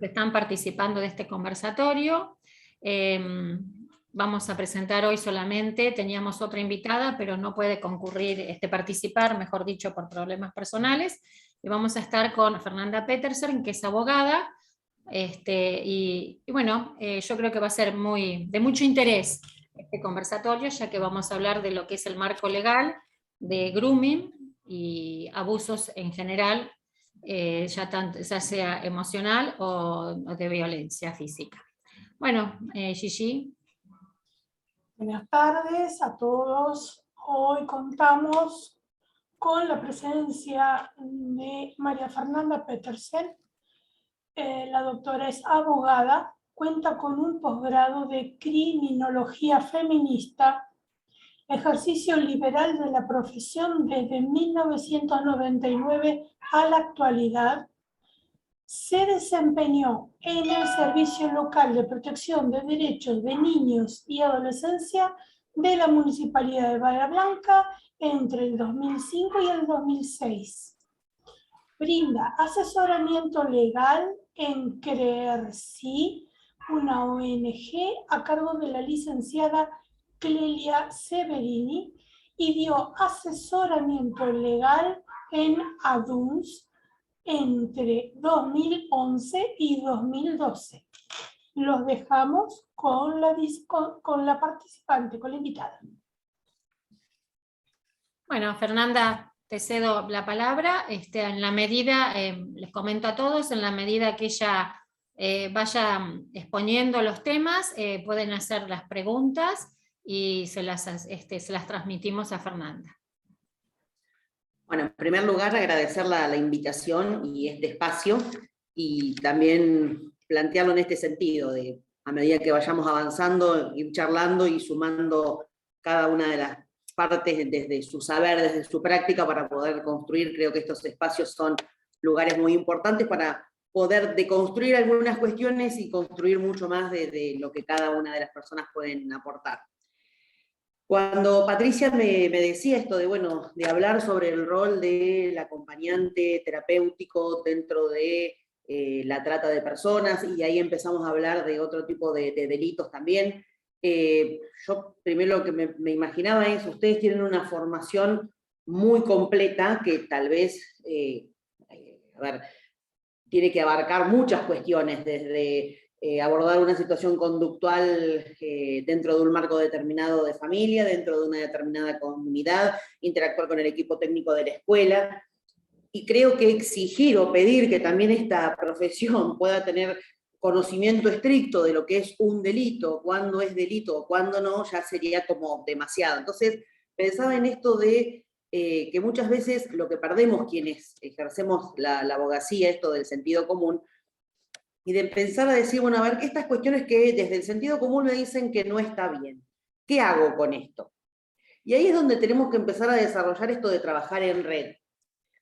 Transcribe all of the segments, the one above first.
están participando de este conversatorio. Vamos a presentar hoy solamente, teníamos otra invitada, pero no puede concurrir, participar, mejor dicho, por problemas personales. Y vamos a estar con Fernanda Petersen, que es abogada, y bueno, yo creo que va a ser de mucho interés este conversatorio, ya que vamos a hablar de lo que es el marco legal de grooming y abusos en general, ya sea emocional o de violencia física. Bueno, Gigi. Buenas tardes a todos. Hoy contamos con la presencia de María Fernanda Petersen. La doctora es abogada, cuenta con un posgrado de criminología feminista, ejercicio liberal de la profesión desde 1999 a la actualidad. Se desempeñó en el Servicio Local de Protección de Derechos de Niños y Adolescencia de la Municipalidad de Bahía Blanca entre el 2005 y el 2006. Brinda asesoramiento legal en CREERSI, una ONG a cargo de la licenciada Clelia Severini, y dio asesoramiento legal en ADUNS entre 2011 y 2012. Los dejamos con la participante, con la invitada. Bueno, Fernanda, te cedo la palabra. En la medida, les comento a todos, en la medida que ella vaya exponiendo los temas, pueden hacer las preguntas y se las transmitimos a Fernanda. Bueno, en primer lugar, agradecer la invitación y este espacio, y también plantearlo en este sentido, de a medida que vayamos avanzando, ir charlando y sumando cada una de las partes desde su saber, desde su práctica, para poder construir. Creo que estos espacios son lugares muy importantes para poder deconstruir algunas cuestiones y construir mucho más de lo que cada una de las personas pueden aportar. Cuando Patricia me decía esto de hablar sobre el rol del acompañante terapéutico dentro de la trata de personas, y ahí empezamos a hablar de otro tipo de delitos también, yo primero lo que me imaginaba es, ustedes tienen una formación muy completa que tal vez, tiene que abarcar muchas cuestiones, desde abordar una situación conductual dentro de un marco determinado de familia, dentro de una determinada comunidad, interactuar con el equipo técnico de la escuela, y creo que exigir o pedir que también esta profesión pueda tener conocimiento estricto de lo que es un delito, cuándo es delito o cuándo no, ya sería como demasiado. Entonces pensaba en esto de que muchas veces lo que perdemos quienes ejercemos la abogacía, esto del sentido común, y de empezar a decir, bueno, a ver, estas cuestiones que desde el sentido común me dicen que no está bien, ¿qué hago con esto? Y ahí es donde tenemos que empezar a desarrollar esto de trabajar en red,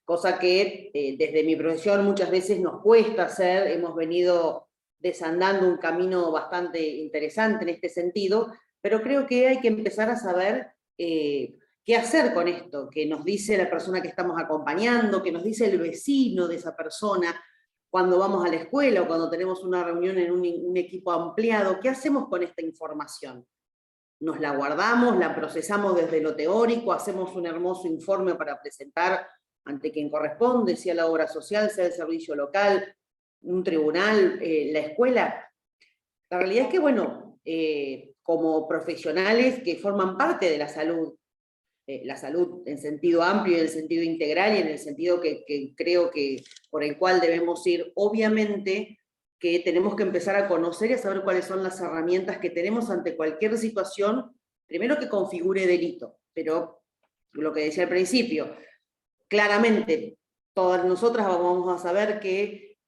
cosa que desde mi profesión muchas veces nos cuesta hacer. Hemos venido desandando un camino bastante interesante en este sentido, pero creo que hay que empezar a saber qué hacer con esto, que nos dice la persona que estamos acompañando, que nos dice el vecino de esa persona, cuando vamos a la escuela o cuando tenemos una reunión en un equipo ampliado. ¿Qué hacemos con esta información? ¿Nos la guardamos, la procesamos desde lo teórico, hacemos un hermoso informe para presentar ante quien corresponde, sea la obra social, sea el servicio local, un tribunal, la escuela? La realidad es que, bueno, como profesionales que forman parte de la salud en sentido amplio y en el sentido integral, y en el sentido que creo que por el cual debemos ir, obviamente que tenemos que empezar a conocer y a saber cuáles son las herramientas que tenemos ante cualquier situación, primero que configure delito, pero lo que decía al principio, claramente todas nosotras vamos a saber que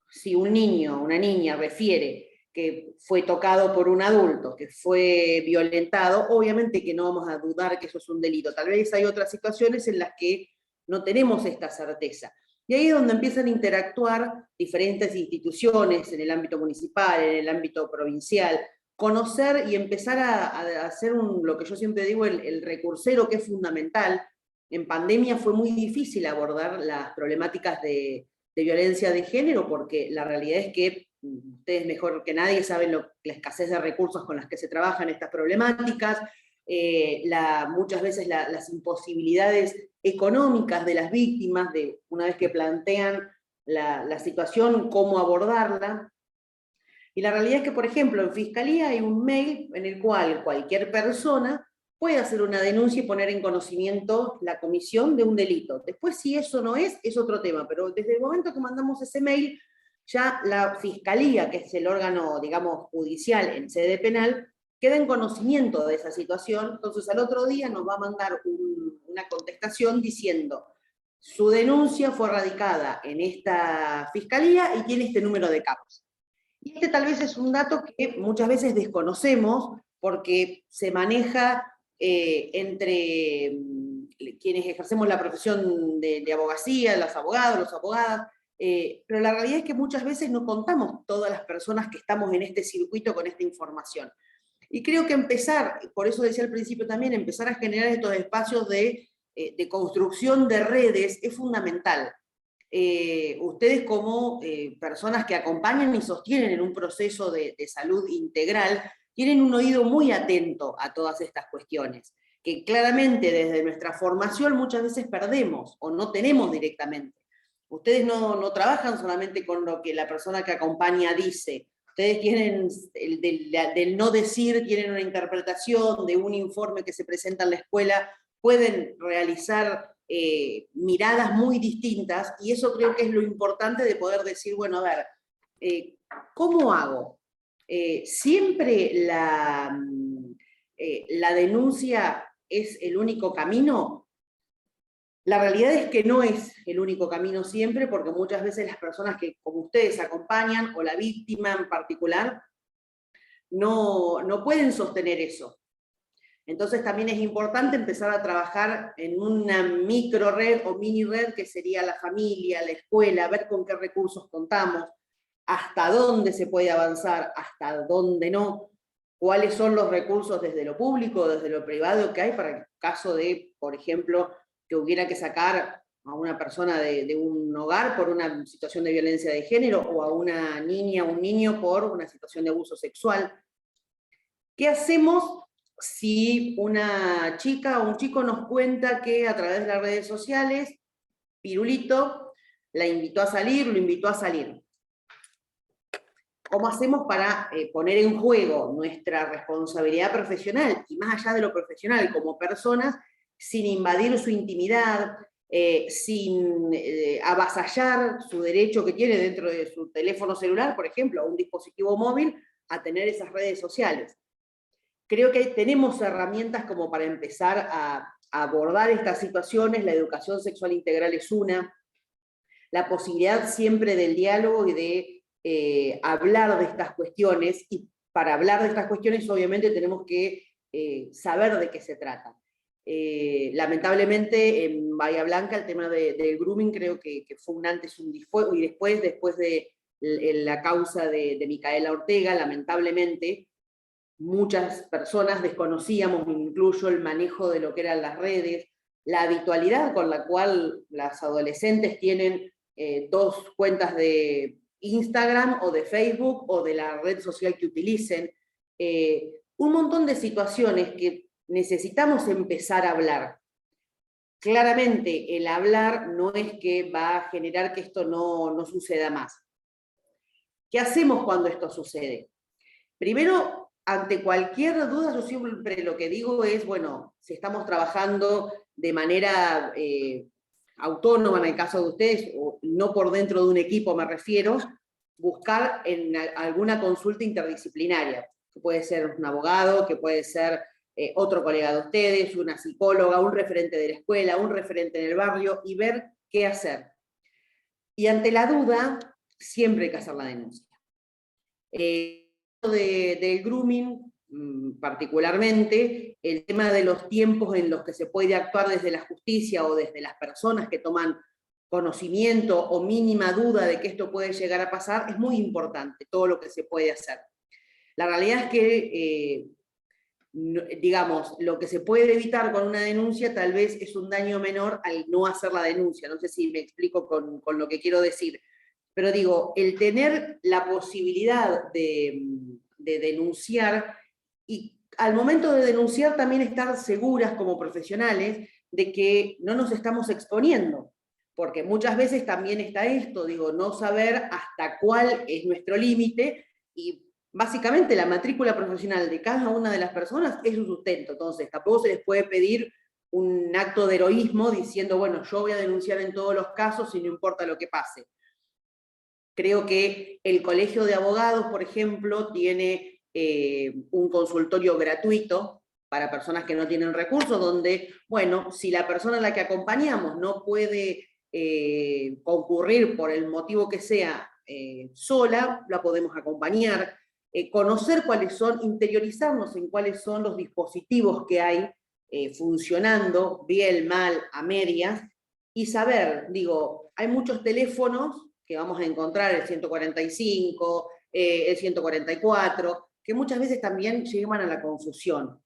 si un niño o una niña refiere que fue tocado por un adulto, que fue violentado, obviamente que no vamos a dudar que eso es un delito. Tal vez hay otras situaciones en las que no tenemos esta certeza. Y ahí es donde empiezan a interactuar diferentes instituciones en el ámbito municipal, en el ámbito provincial, conocer y empezar a hacer lo que yo siempre digo, el recursero, que es fundamental, En pandemia fue muy difícil abordar las problemáticas de violencia de género, porque la realidad es que ustedes mejor que nadie saben la escasez de recursos con las que se trabajan estas problemáticas, muchas veces las imposibilidades económicas de las víctimas, una vez que plantean la situación, cómo abordarla. Y la realidad es que, por ejemplo, en Fiscalía hay un mail en el cual cualquier persona puede hacer una denuncia y poner en conocimiento la comisión de un delito. Después, si eso no es otro tema, pero desde el momento que mandamos ese mail, ya la Fiscalía, que es el órgano, digamos, judicial en sede penal, queda en conocimiento de esa situación, entonces al otro día nos va a mandar una contestación diciendo: su denuncia fue radicada en esta Fiscalía y tiene este número de casos. Y este tal vez es un dato que muchas veces desconocemos porque se maneja entre quienes ejercemos la profesión de abogacía, los abogados, las abogadas, pero la realidad es que muchas veces no contamos todas las personas que estamos en este circuito con esta información. Y creo que empezar, por eso decía al principio también, empezar a generar estos espacios de construcción de redes es fundamental. Ustedes como personas que acompañan y sostienen en un proceso de salud integral, tienen un oído muy atento a todas estas cuestiones, que claramente desde nuestra formación muchas veces perdemos o no tenemos directamente. Ustedes no trabajan solamente con lo que la persona que acompaña dice, ustedes tienen del no decir, tienen una interpretación de un informe que se presenta en la escuela, pueden realizar miradas muy distintas, y eso creo que es lo importante de poder decir, bueno, a ver, ¿cómo hago? ¿Siempre la denuncia es el único camino? La realidad es que no es el único camino siempre, porque muchas veces las personas que, como ustedes, acompañan, o la víctima en particular, no pueden sostener eso. Entonces también es importante empezar a trabajar en una micro red o mini red que sería la familia, la escuela, ver con qué recursos contamos, hasta dónde se puede avanzar, hasta dónde no, cuáles son los recursos desde lo público, desde lo privado que hay para el caso de, por ejemplo, que hubiera que sacar a una persona de un hogar por una situación de violencia de género, o a una niña o un niño por una situación de abuso sexual. ¿Qué hacemos si una chica o un chico nos cuenta que a través de las redes sociales, Pirulito la invitó a salir, lo invitó a salir? ¿Cómo hacemos para poner en juego nuestra responsabilidad profesional, y más allá de lo profesional, como personas, sin invadir su intimidad, sin avasallar su derecho que tiene dentro de su teléfono celular, por ejemplo, o un dispositivo móvil, a tener esas redes sociales? Creo que tenemos herramientas como para empezar a abordar estas situaciones. La educación sexual integral es una, la posibilidad siempre del diálogo y de hablar de estas cuestiones, y para hablar de estas cuestiones obviamente tenemos que saber de qué se trata. Lamentablemente en Bahía Blanca el tema del grooming creo que fue un antes y un después de la causa de Micaela Ortega. Lamentablemente muchas personas desconocíamos, me incluyo, el manejo de lo que eran las redes, la habitualidad con la cual las adolescentes tienen 2 cuentas de Instagram o de Facebook o de la red social que utilicen, un montón de situaciones que necesitamos empezar a hablar. Claramente el hablar no es que va a generar que esto no suceda más. ¿Qué hacemos cuando esto sucede? Primero, ante cualquier duda, yo siempre lo que digo es, bueno, si estamos trabajando de manera autónoma en el caso de ustedes, o no por dentro de un equipo me refiero, buscar en alguna consulta interdisciplinaria, que puede ser un abogado, que puede ser otro colega de ustedes, una psicóloga, un referente de la escuela, un referente en el barrio, y ver qué hacer. Y ante la duda, siempre hay que hacer la denuncia. Del grooming, particularmente, el tema de los tiempos en los que se puede actuar desde la justicia o desde las personas que toman conocimiento o mínima duda de que esto puede llegar a pasar, es muy importante todo lo que se puede hacer. La realidad es que digamos, lo que se puede evitar con una denuncia tal vez es un daño menor al no hacer la denuncia. No sé si me explico con lo que quiero decir. Pero digo, el tener la posibilidad de denunciar y al momento de denunciar también estar seguras como profesionales de que no nos estamos exponiendo. Porque muchas veces también está esto, digo, no saber hasta cuál es nuestro límite y básicamente la matrícula profesional de cada una de las personas es su sustento. Entonces tampoco se les puede pedir un acto de heroísmo diciendo, bueno, yo voy a denunciar en todos los casos y no importa lo que pase. Creo que el Colegio de Abogados, por ejemplo, tiene un consultorio gratuito para personas que no tienen recursos, donde, bueno, si la persona a la que acompañamos no puede concurrir por el motivo que sea sola, la podemos acompañar, conocer cuáles son, interiorizarnos en cuáles son los dispositivos que hay funcionando, bien, mal, a medias, y saber, digo, hay muchos teléfonos que vamos a encontrar, el 145, el 144, que muchas veces también llevan a la confusión.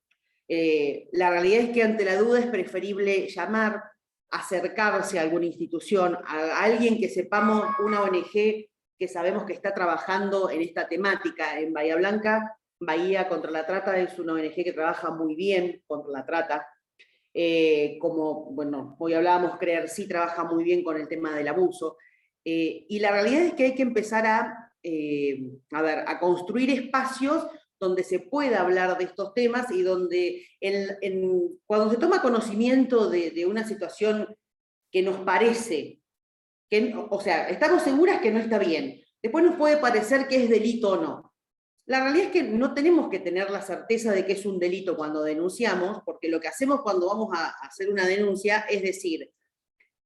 La realidad es que ante la duda es preferible llamar, acercarse a alguna institución, a alguien que sepamos, una ONG que sabemos que está trabajando en esta temática. En Bahía Blanca, Bahía contra la Trata es una ONG que trabaja muy bien contra la trata. Como, bueno, hoy hablábamos, Creer Sí trabaja muy bien con el tema del abuso. Y la realidad es que hay que empezar a construir espacios donde se pueda hablar de estos temas y donde cuando se toma conocimiento de una situación que nos parece, o sea, estamos seguras que no está bien, después nos puede parecer que es delito o no. La realidad es que no tenemos que tener la certeza de que es un delito cuando denunciamos, porque lo que hacemos cuando vamos a hacer una denuncia es decir,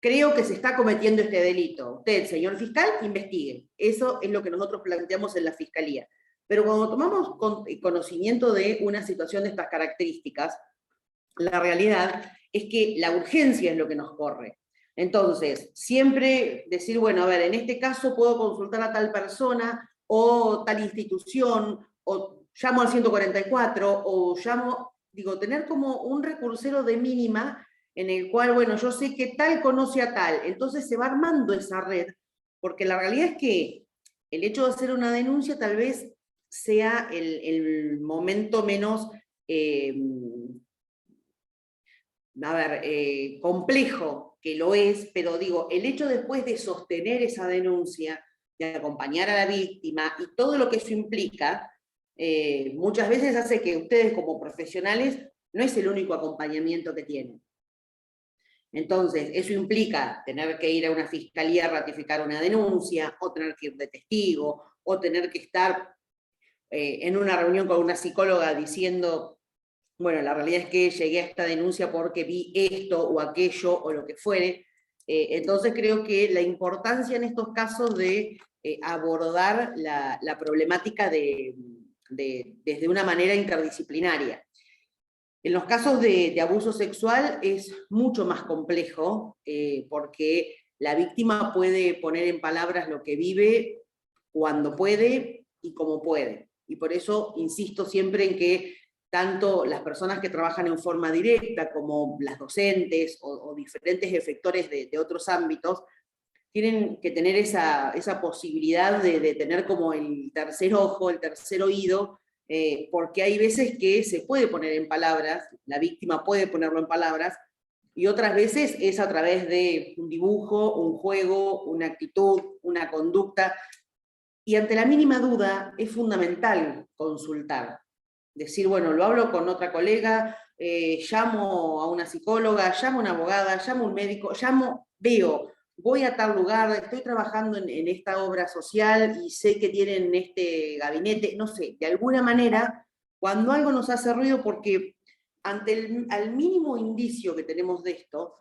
creo que se está cometiendo este delito. Usted, señor fiscal, investigue. Eso es lo que nosotros planteamos en la Fiscalía. Pero cuando tomamos conocimiento de una situación de estas características, la realidad es que la urgencia es lo que nos corre. Entonces, siempre decir, bueno, a ver, en este caso puedo consultar a tal persona o tal institución, o llamo al 144, o llamo, digo, tener como un recursero de mínima en el cual, bueno, yo sé que tal conoce a tal, entonces se va armando esa red, porque la realidad es que el hecho de hacer una denuncia tal vez sea el momento menos complejo, que lo es, pero digo, el hecho después de sostener esa denuncia, de acompañar a la víctima y todo lo que eso implica, muchas veces hace que ustedes como profesionales no es el único acompañamiento que tienen. Entonces, eso implica tener que ir a una fiscalía a ratificar una denuncia, o tener que ir de testigo, o tener que estar en una reunión con una psicóloga diciendo, bueno, la realidad es que llegué a esta denuncia porque vi esto o aquello o lo que fuere. Entonces creo que la importancia en estos casos de abordar la problemática desde una manera interdisciplinaria. En los casos de abuso sexual es mucho más complejo porque la víctima puede poner en palabras lo que vive cuando puede y como puede. Y por eso insisto siempre en que tanto las personas que trabajan en forma directa como las docentes o diferentes efectores de otros ámbitos tienen que tener esa posibilidad de tener como el tercer ojo, el tercer oído, porque hay veces que se puede poner en palabras, la víctima puede ponerlo en palabras, y otras veces es a través de un dibujo, un juego, una actitud, una conducta, y ante la mínima duda es fundamental consultar. Decir, bueno, lo hablo con otra colega, llamo a una psicóloga, llamo a una abogada, llamo a un médico, veo, voy a tal lugar, estoy trabajando en esta obra social y sé que tienen este gabinete, no sé, de alguna manera, cuando algo nos hace ruido, porque ante al mínimo indicio que tenemos de esto,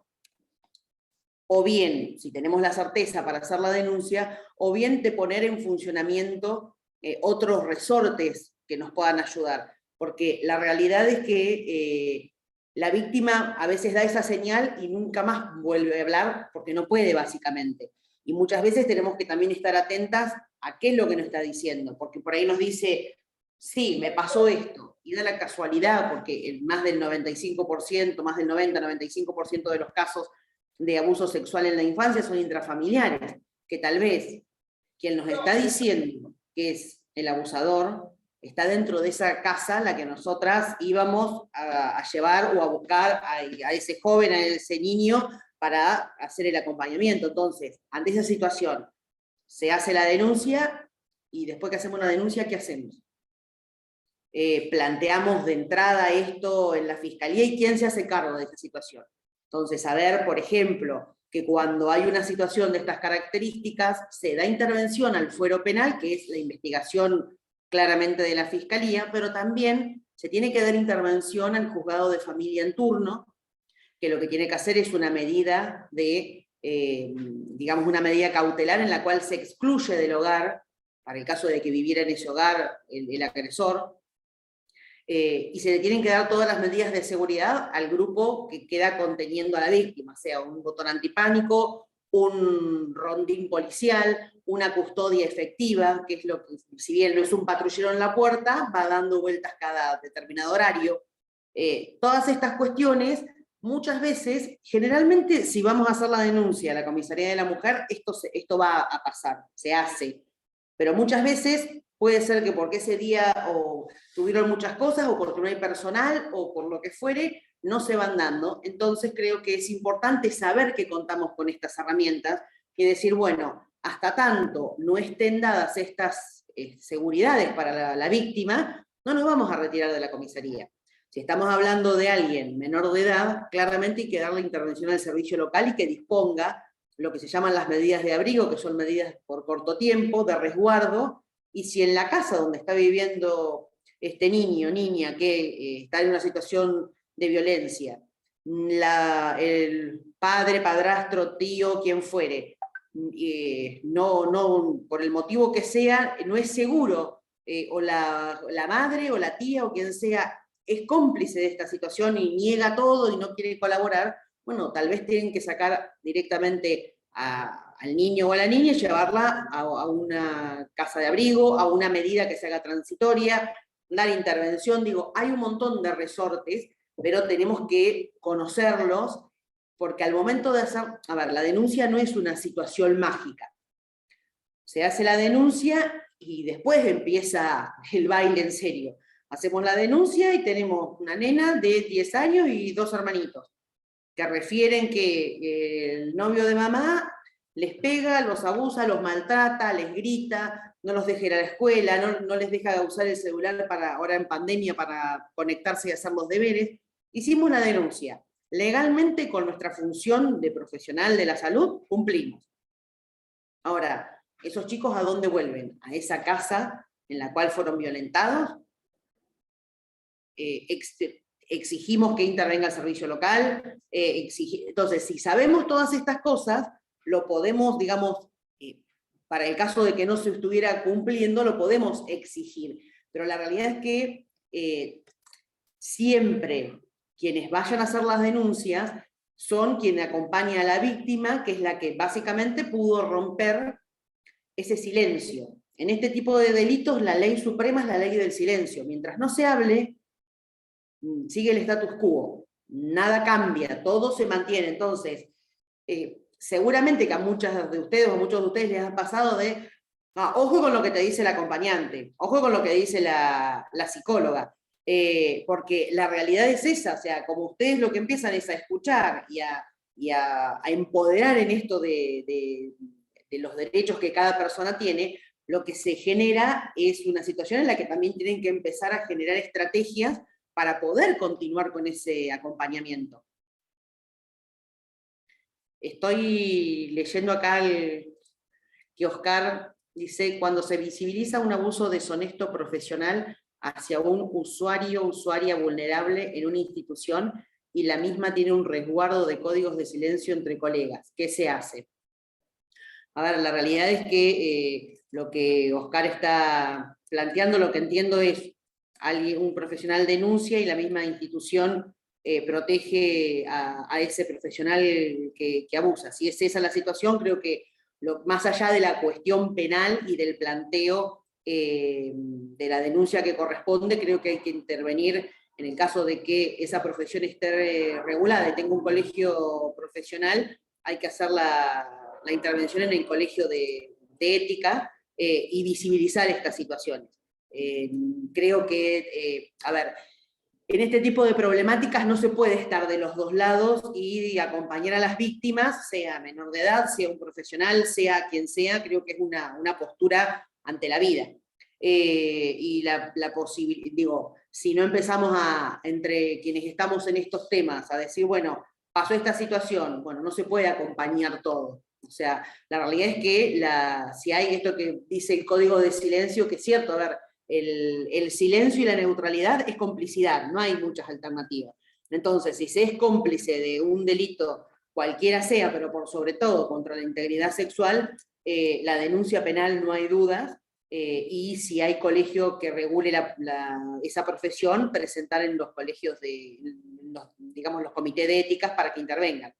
o bien, si tenemos la certeza para hacer la denuncia, o bien de poner en funcionamiento otros resortes que nos puedan ayudar. Porque la realidad es que la víctima a veces da esa señal y nunca más vuelve a hablar porque no puede, básicamente. Y muchas veces tenemos que también estar atentas a qué es lo que nos está diciendo, porque por ahí nos dice, sí, me pasó esto, y da la casualidad, porque más del 95%, más del 90-95% de los casos de abuso sexual en la infancia son intrafamiliares, que tal vez quien nos está diciendo que es el abusador está dentro de esa casa a la que nosotras íbamos a llevar o a buscar a ese joven, a ese niño, para hacer el acompañamiento. Entonces, ante esa situación, se hace la denuncia, y después que hacemos la denuncia, ¿qué hacemos? Planteamos de entrada esto en la fiscalía, y quién se hace cargo de esta situación. Entonces, saber, por ejemplo, que cuando hay una situación de estas características, se da intervención al fuero penal, que es la investigación claramente de la fiscalía, pero también se tiene que dar intervención al juzgado de familia en turno, que lo que tiene que hacer es una medida de, digamos, una medida cautelar en la cual se excluye del hogar, para el caso de que viviera en ese hogar el agresor, y se le tienen que dar todas las medidas de seguridad al grupo que queda conteniendo a la víctima, sea un botón antipánico, un rondín policial, una custodia efectiva, que es lo que, si bien no es un patrullero en la puerta, va dando vueltas cada determinado horario. Todas estas cuestiones, muchas veces, generalmente si vamos a hacer la denuncia a la Comisaría de la Mujer, esto va a pasar, se hace. Pero muchas veces puede ser que porque ese día o tuvieron muchas cosas, o porque no hay personal, o por lo que fuere, no se van dando. Entonces creo que es importante saber que contamos con estas herramientas, y decir, bueno, hasta tanto no estén dadas estas seguridades para la víctima, no nos vamos a retirar de la comisaría. Si estamos hablando de alguien menor de edad, claramente hay que darle intervención al servicio local y que disponga lo que se llaman las medidas de abrigo, que son medidas por corto tiempo, de resguardo, y si en la casa donde está viviendo este niño, niña, que está en una situación de violencia, el padre, padrastro, tío, quien fuere, no, por el motivo que sea, no es seguro, o la madre o la tía o quien sea es cómplice de esta situación y niega todo y no quiere colaborar, bueno, tal vez tienen que sacar directamente al niño o a la niña y llevarla a una casa de abrigo, a una medida que se haga transitoria, dar intervención. Digo, hay un montón de resortes, pero tenemos que conocerlos, porque al momento de hacer, a ver, la denuncia no es una situación mágica. Se hace la denuncia y después empieza el baile en serio. Hacemos la denuncia y tenemos una nena de 10 años y 2 hermanitos, que refieren que el novio de mamá les pega, los abusa, los maltrata, les grita, no los deja ir a la escuela, no les deja usar el celular ahora en pandemia para conectarse y hacer los deberes. Hicimos la denuncia. Legalmente, con nuestra función de profesional de la salud, cumplimos. Ahora, ¿esos chicos a dónde vuelven? ¿A esa casa en la cual fueron violentados? Exigimos que intervenga el servicio local. Entonces, si sabemos todas estas cosas, lo podemos, digamos, para el caso de que no se estuviera cumpliendo, lo podemos exigir. Pero la realidad es que siempre quienes vayan a hacer las denuncias son quienes acompañan a la víctima, que es la que básicamente pudo romper ese silencio. En este tipo de delitos, la ley suprema es la ley del silencio. Mientras no se hable, sigue el status quo, nada cambia, todo se mantiene. Entonces, seguramente que a muchas de ustedes o a muchos de ustedes les ha pasado de, ojo con lo que te dice el acompañante, ojo con lo que dice la psicóloga, porque la realidad es esa, o sea, como ustedes lo que empiezan es a escuchar y a empoderar en esto de los derechos que cada persona tiene, lo que se genera es una situación en la que también tienen que empezar a generar estrategias para poder continuar con ese acompañamiento. Estoy leyendo acá que Oscar dice, cuando se visibiliza un abuso deshonesto profesional hacia un usuario o usuaria vulnerable en una institución y la misma tiene un resguardo de códigos de silencio entre colegas, ¿qué se hace? A ver, la realidad es que lo que Oscar está planteando, lo que entiendo es, un profesional denuncia y la misma institución protege a ese profesional que abusa. Si es esa la situación, creo que más allá de la cuestión penal y del planteo de la denuncia que corresponde, creo que hay que intervenir en el caso de que esa profesión esté regulada y tenga un colegio profesional, hay que hacer la intervención en el colegio de ética y visibilizar estas situaciones. Creo que, a ver, en este tipo de problemáticas no se puede estar de los dos lados y acompañar a las víctimas, sea menor de edad, sea un profesional, sea quien sea, creo que es una postura ante la vida. Y la posibilidad, digo, si no empezamos entre quienes estamos en estos temas, a decir, bueno, pasó esta situación, bueno, no se puede acompañar todo. O sea, la realidad es que si hay esto que dice el código de silencio, que es cierto, a ver, el silencio y la neutralidad es complicidad, no hay muchas alternativas. Entonces, si se es cómplice de un delito, cualquiera sea, pero por sobre todo contra la integridad sexual, la denuncia penal no hay dudas, y si hay colegio que regule esa profesión, presentar en los colegios, digamos, los comités de éticas para que intervengan.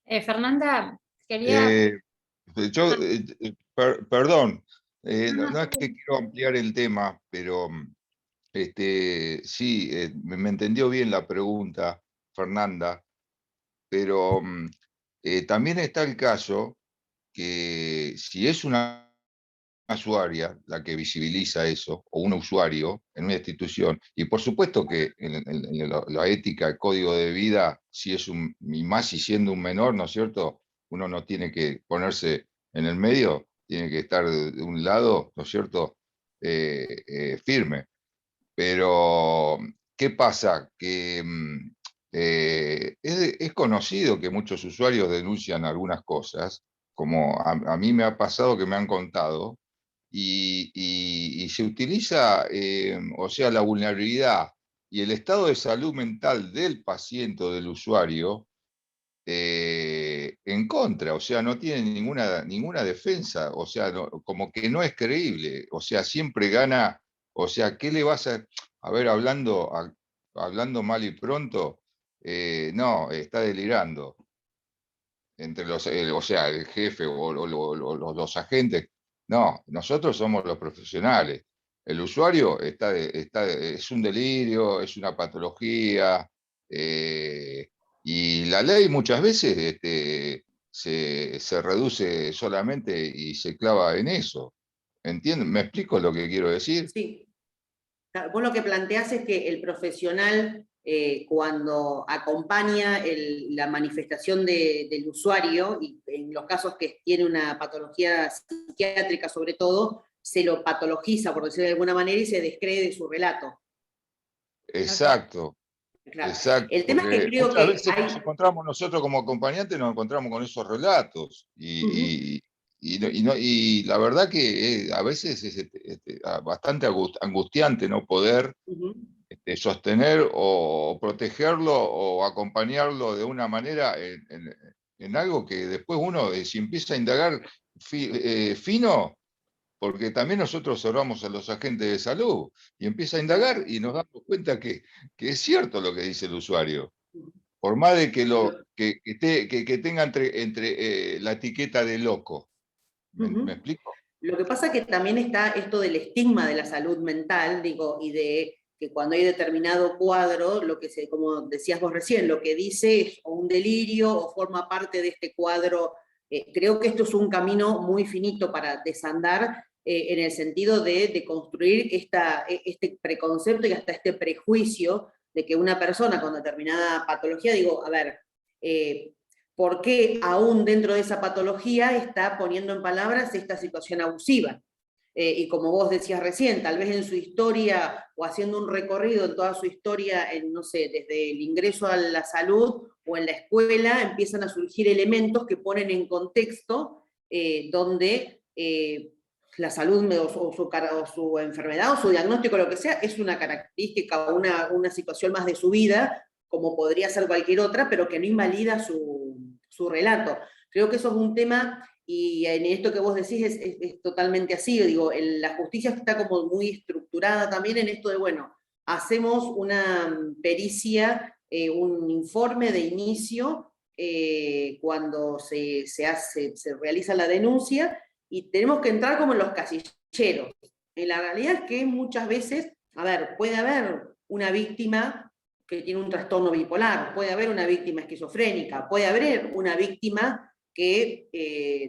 Fernanda, quería... Perdón, no es que quiero ampliar el tema, pero sí, me entendió bien la pregunta, Fernanda, pero también está el caso que si es una usuaria la que visibiliza eso, o un usuario en una institución, y por supuesto que en la ética, el código de vida, si es y más si siendo un menor, ¿no es cierto? Uno no tiene que ponerse en el medio, tiene que estar de un lado, ¿no es cierto? Firme. Pero, ¿qué pasa? Que es conocido que muchos usuarios denuncian algunas cosas, como a mí me ha pasado que me han contado, y se utiliza, o sea, la vulnerabilidad y el estado de salud mental del paciente o del usuario en contra, o sea, no tiene ninguna defensa, o sea, como que no es creíble, o sea, siempre gana, o sea, ¿qué le vas a ver, hablando mal y pronto? No, está delirando entre o sea, el jefe o los agentes. No, nosotros somos los profesionales. El usuario es un delirio, es una patología, y la ley muchas veces se reduce solamente y se clava en eso. ¿Entienden? ¿Me explico lo que quiero decir? Sí. Vos lo que planteás es que el profesional, cuando acompaña la manifestación del usuario, y en los casos que tiene una patología psiquiátrica sobre todo, se lo patologiza, por decirlo de alguna manera, y se descree de su relato. Exacto. Claro. Exacto, El tema es que porque creo muchas que veces nos encontramos nosotros como acompañantes, nos encontramos con esos relatos y la verdad que a veces es bastante angustiante no poder sostener o protegerlo o acompañarlo de una manera en algo que después uno, si empieza a indagar fino, porque también nosotros observamos a los agentes de salud y empieza a indagar y nos damos cuenta que es cierto lo que dice el usuario. Por más de que tenga entre la etiqueta de loco. ¿Me explico? Lo que pasa es que también está esto del estigma de la salud mental, digo, y de que cuando hay determinado cuadro, como decías vos recién, lo que dice es o un delirio o forma parte de este cuadro. Creo que esto es un camino muy finito para desandar, en el sentido de construir este preconcepto y hasta este prejuicio de que una persona con determinada patología, digo, a ver, ¿por qué aún dentro de esa patología está poniendo en palabras esta situación abusiva? Y como vos decías recién, tal vez en su historia o haciendo un recorrido en toda su historia, no sé, desde el ingreso a la salud o en la escuela, empiezan a surgir elementos que ponen en contexto donde la salud o su enfermedad o su diagnóstico, lo que sea, es una característica o una situación más de su vida, como podría ser cualquier otra, pero que no invalida su relato. Creo que eso es un tema, y en esto que vos decís es totalmente así. Digo, la justicia está como muy estructurada también en esto de, bueno, hacemos una pericia, un informe de inicio cuando se realiza la denuncia, y tenemos que entrar como en los casilleros. La realidad es que muchas veces, a ver, puede haber una víctima que tiene un trastorno bipolar, puede haber una víctima esquizofrénica, puede haber una víctima que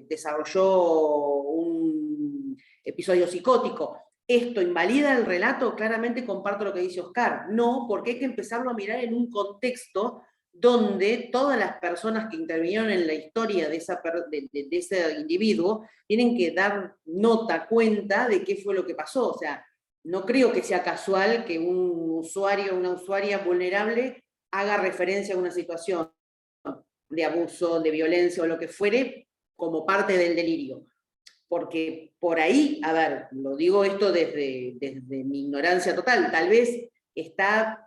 desarrolló un episodio psicótico. ¿Esto invalida el relato? Claramente comparto lo que dice Oscar. No, porque hay que empezarlo a mirar en un contexto donde todas las personas que intervinieron en la historia de ese individuo tienen que dar nota, cuenta de qué fue lo que pasó. O sea, no creo que sea casual que un usuario o una usuaria vulnerable haga referencia a una situación de abuso, de violencia o lo que fuere, como parte del delirio. Porque por ahí, a ver, lo digo esto desde mi ignorancia total, tal vez está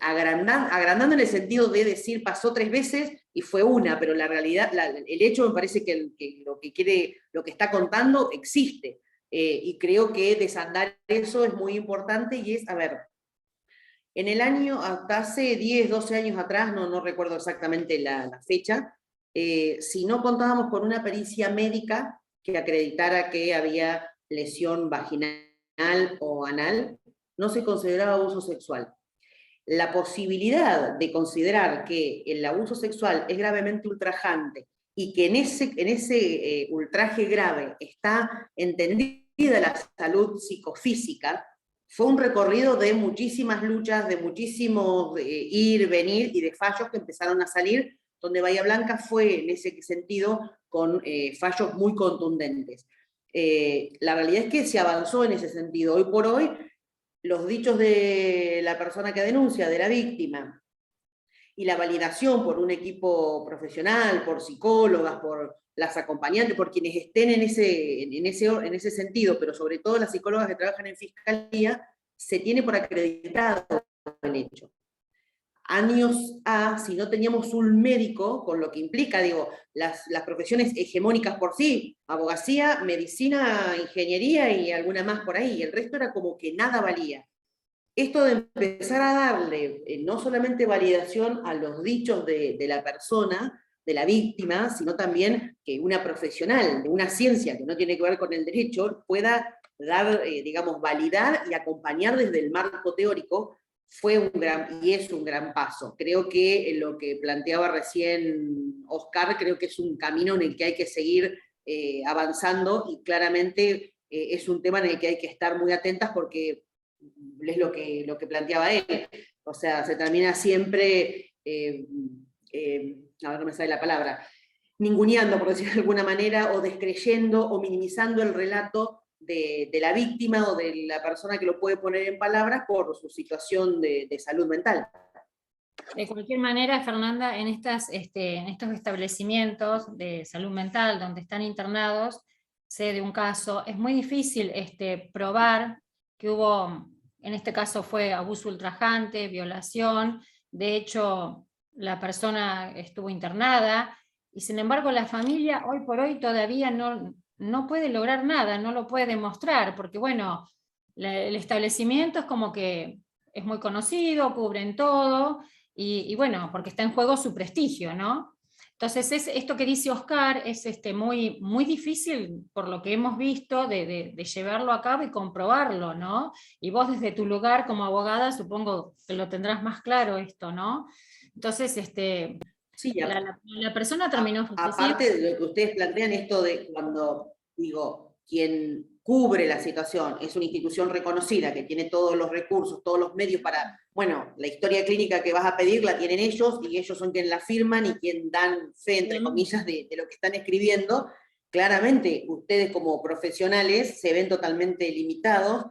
agrandando en el sentido de decir pasó 3 veces y fue una, pero la realidad, el hecho me parece que lo que está contando existe. Y creo que desandar eso es muy importante y es, a ver, en el año, hasta hace 10, 12 años atrás, no recuerdo exactamente la fecha, si no contábamos con una pericia médica que acreditara que había lesión vaginal o anal, no se consideraba abuso sexual. La posibilidad de considerar que el abuso sexual es gravemente ultrajante y que en ese ultraje grave está entendida la salud psicofísica, fue un recorrido de muchísimas luchas, de muchísimos ir, venir y de fallos que empezaron a salir, donde Bahía Blanca fue en ese sentido con fallos muy contundentes. La realidad es que se avanzó en ese sentido. Hoy por hoy, los dichos de la persona que denuncia, de la víctima, y la validación por un equipo profesional, por psicólogas, por las acompañantes, por quienes estén en ese sentido, pero sobre todo las psicólogas que trabajan en fiscalía, se tiene por acreditado el hecho. Años si no teníamos un médico, con lo que implica, digo, las profesiones hegemónicas por sí, abogacía, medicina, ingeniería y alguna más por ahí, el resto era como que nada valía. Esto de empezar a darle no solamente validación a los dichos de la persona, de la víctima, sino también que una profesional de una ciencia que no tiene que ver con el derecho pueda dar, digamos, validar y acompañar desde el marco teórico, fue y es un gran paso. Creo que lo que planteaba recién Oscar, creo que es un camino en el que hay que seguir avanzando y claramente es un tema en el que hay que estar muy atentas porque es lo que planteaba él. O sea, se termina siempre, a ver, no me sale la palabra, ninguneando, por decirlo de alguna manera, o descreyendo o minimizando el relato de la víctima o de la persona que lo puede poner en palabras por su situación de salud mental. De cualquier manera, Fernanda, en estos establecimientos de salud mental donde están internados, sé de un caso, es muy difícil probar que hubo, en este caso fue abuso ultrajante, violación, de hecho la persona estuvo internada, y sin embargo la familia hoy por hoy todavía no puede lograr nada, no lo puede demostrar, porque bueno, el establecimiento es como que es muy conocido, cubren todo, y bueno, porque está en juego su prestigio, ¿no? Entonces, esto que dice Oscar es muy, muy difícil, por lo que hemos visto, de llevarlo a cabo y comprobarlo, ¿no? Y vos desde tu lugar como abogada, supongo que lo tendrás más claro esto, ¿no? Entonces, sí, la persona terminó... Aparte de lo que ustedes plantean, esto de cuando, digo, quien cubre la situación es una institución reconocida, que tiene todos los recursos, todos los medios para, bueno, la historia clínica que vas a pedir la tienen ellos, y ellos son quienes la firman y quien dan fe, entre comillas, de lo que están escribiendo. Claramente, ustedes como profesionales se ven totalmente limitados,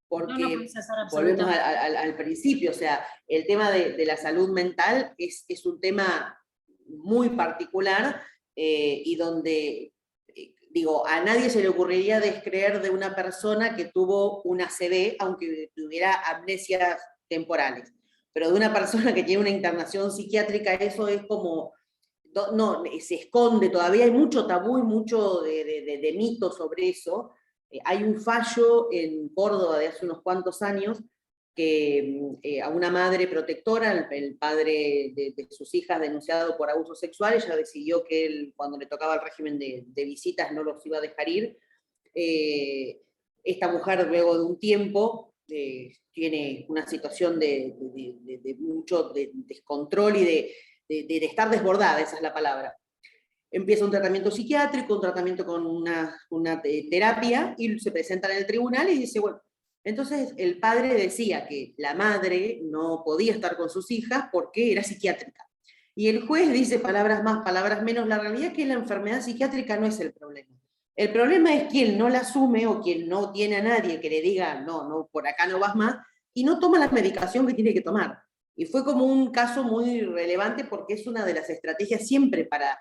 porque volvemos al principio, o sea, el tema de la salud mental es un tema muy particular y donde, digo, a nadie se le ocurriría descreer de una persona que tuvo una ACV, aunque tuviera amnesias temporales. Pero de una persona que tiene una internación psiquiátrica, eso es como, no, se esconde, todavía hay mucho tabú y mucho de mito sobre eso. Hay un fallo en Córdoba de hace unos cuantos años que a una madre protectora, el padre de sus hijas denunciado por abuso sexual, ella decidió que él, cuando le tocaba el régimen de visitas, no los iba a dejar ir. Esta mujer, luego de un tiempo, tiene una situación de mucho descontrol y de estar desbordada, esa es la palabra. Empieza un tratamiento psiquiátrico, un tratamiento con una terapia, y se presenta en el tribunal y dice, bueno, entonces el padre decía que la madre no podía estar con sus hijas porque era psiquiátrica. Y el juez dice, palabras más, palabras menos, la realidad es que la enfermedad psiquiátrica no es el problema. El problema es quien no la asume o quien no tiene a nadie que le diga, no, por acá no vas más, y no toma la medicación que tiene que tomar. Y fue como un caso muy relevante porque es una de las estrategias siempre para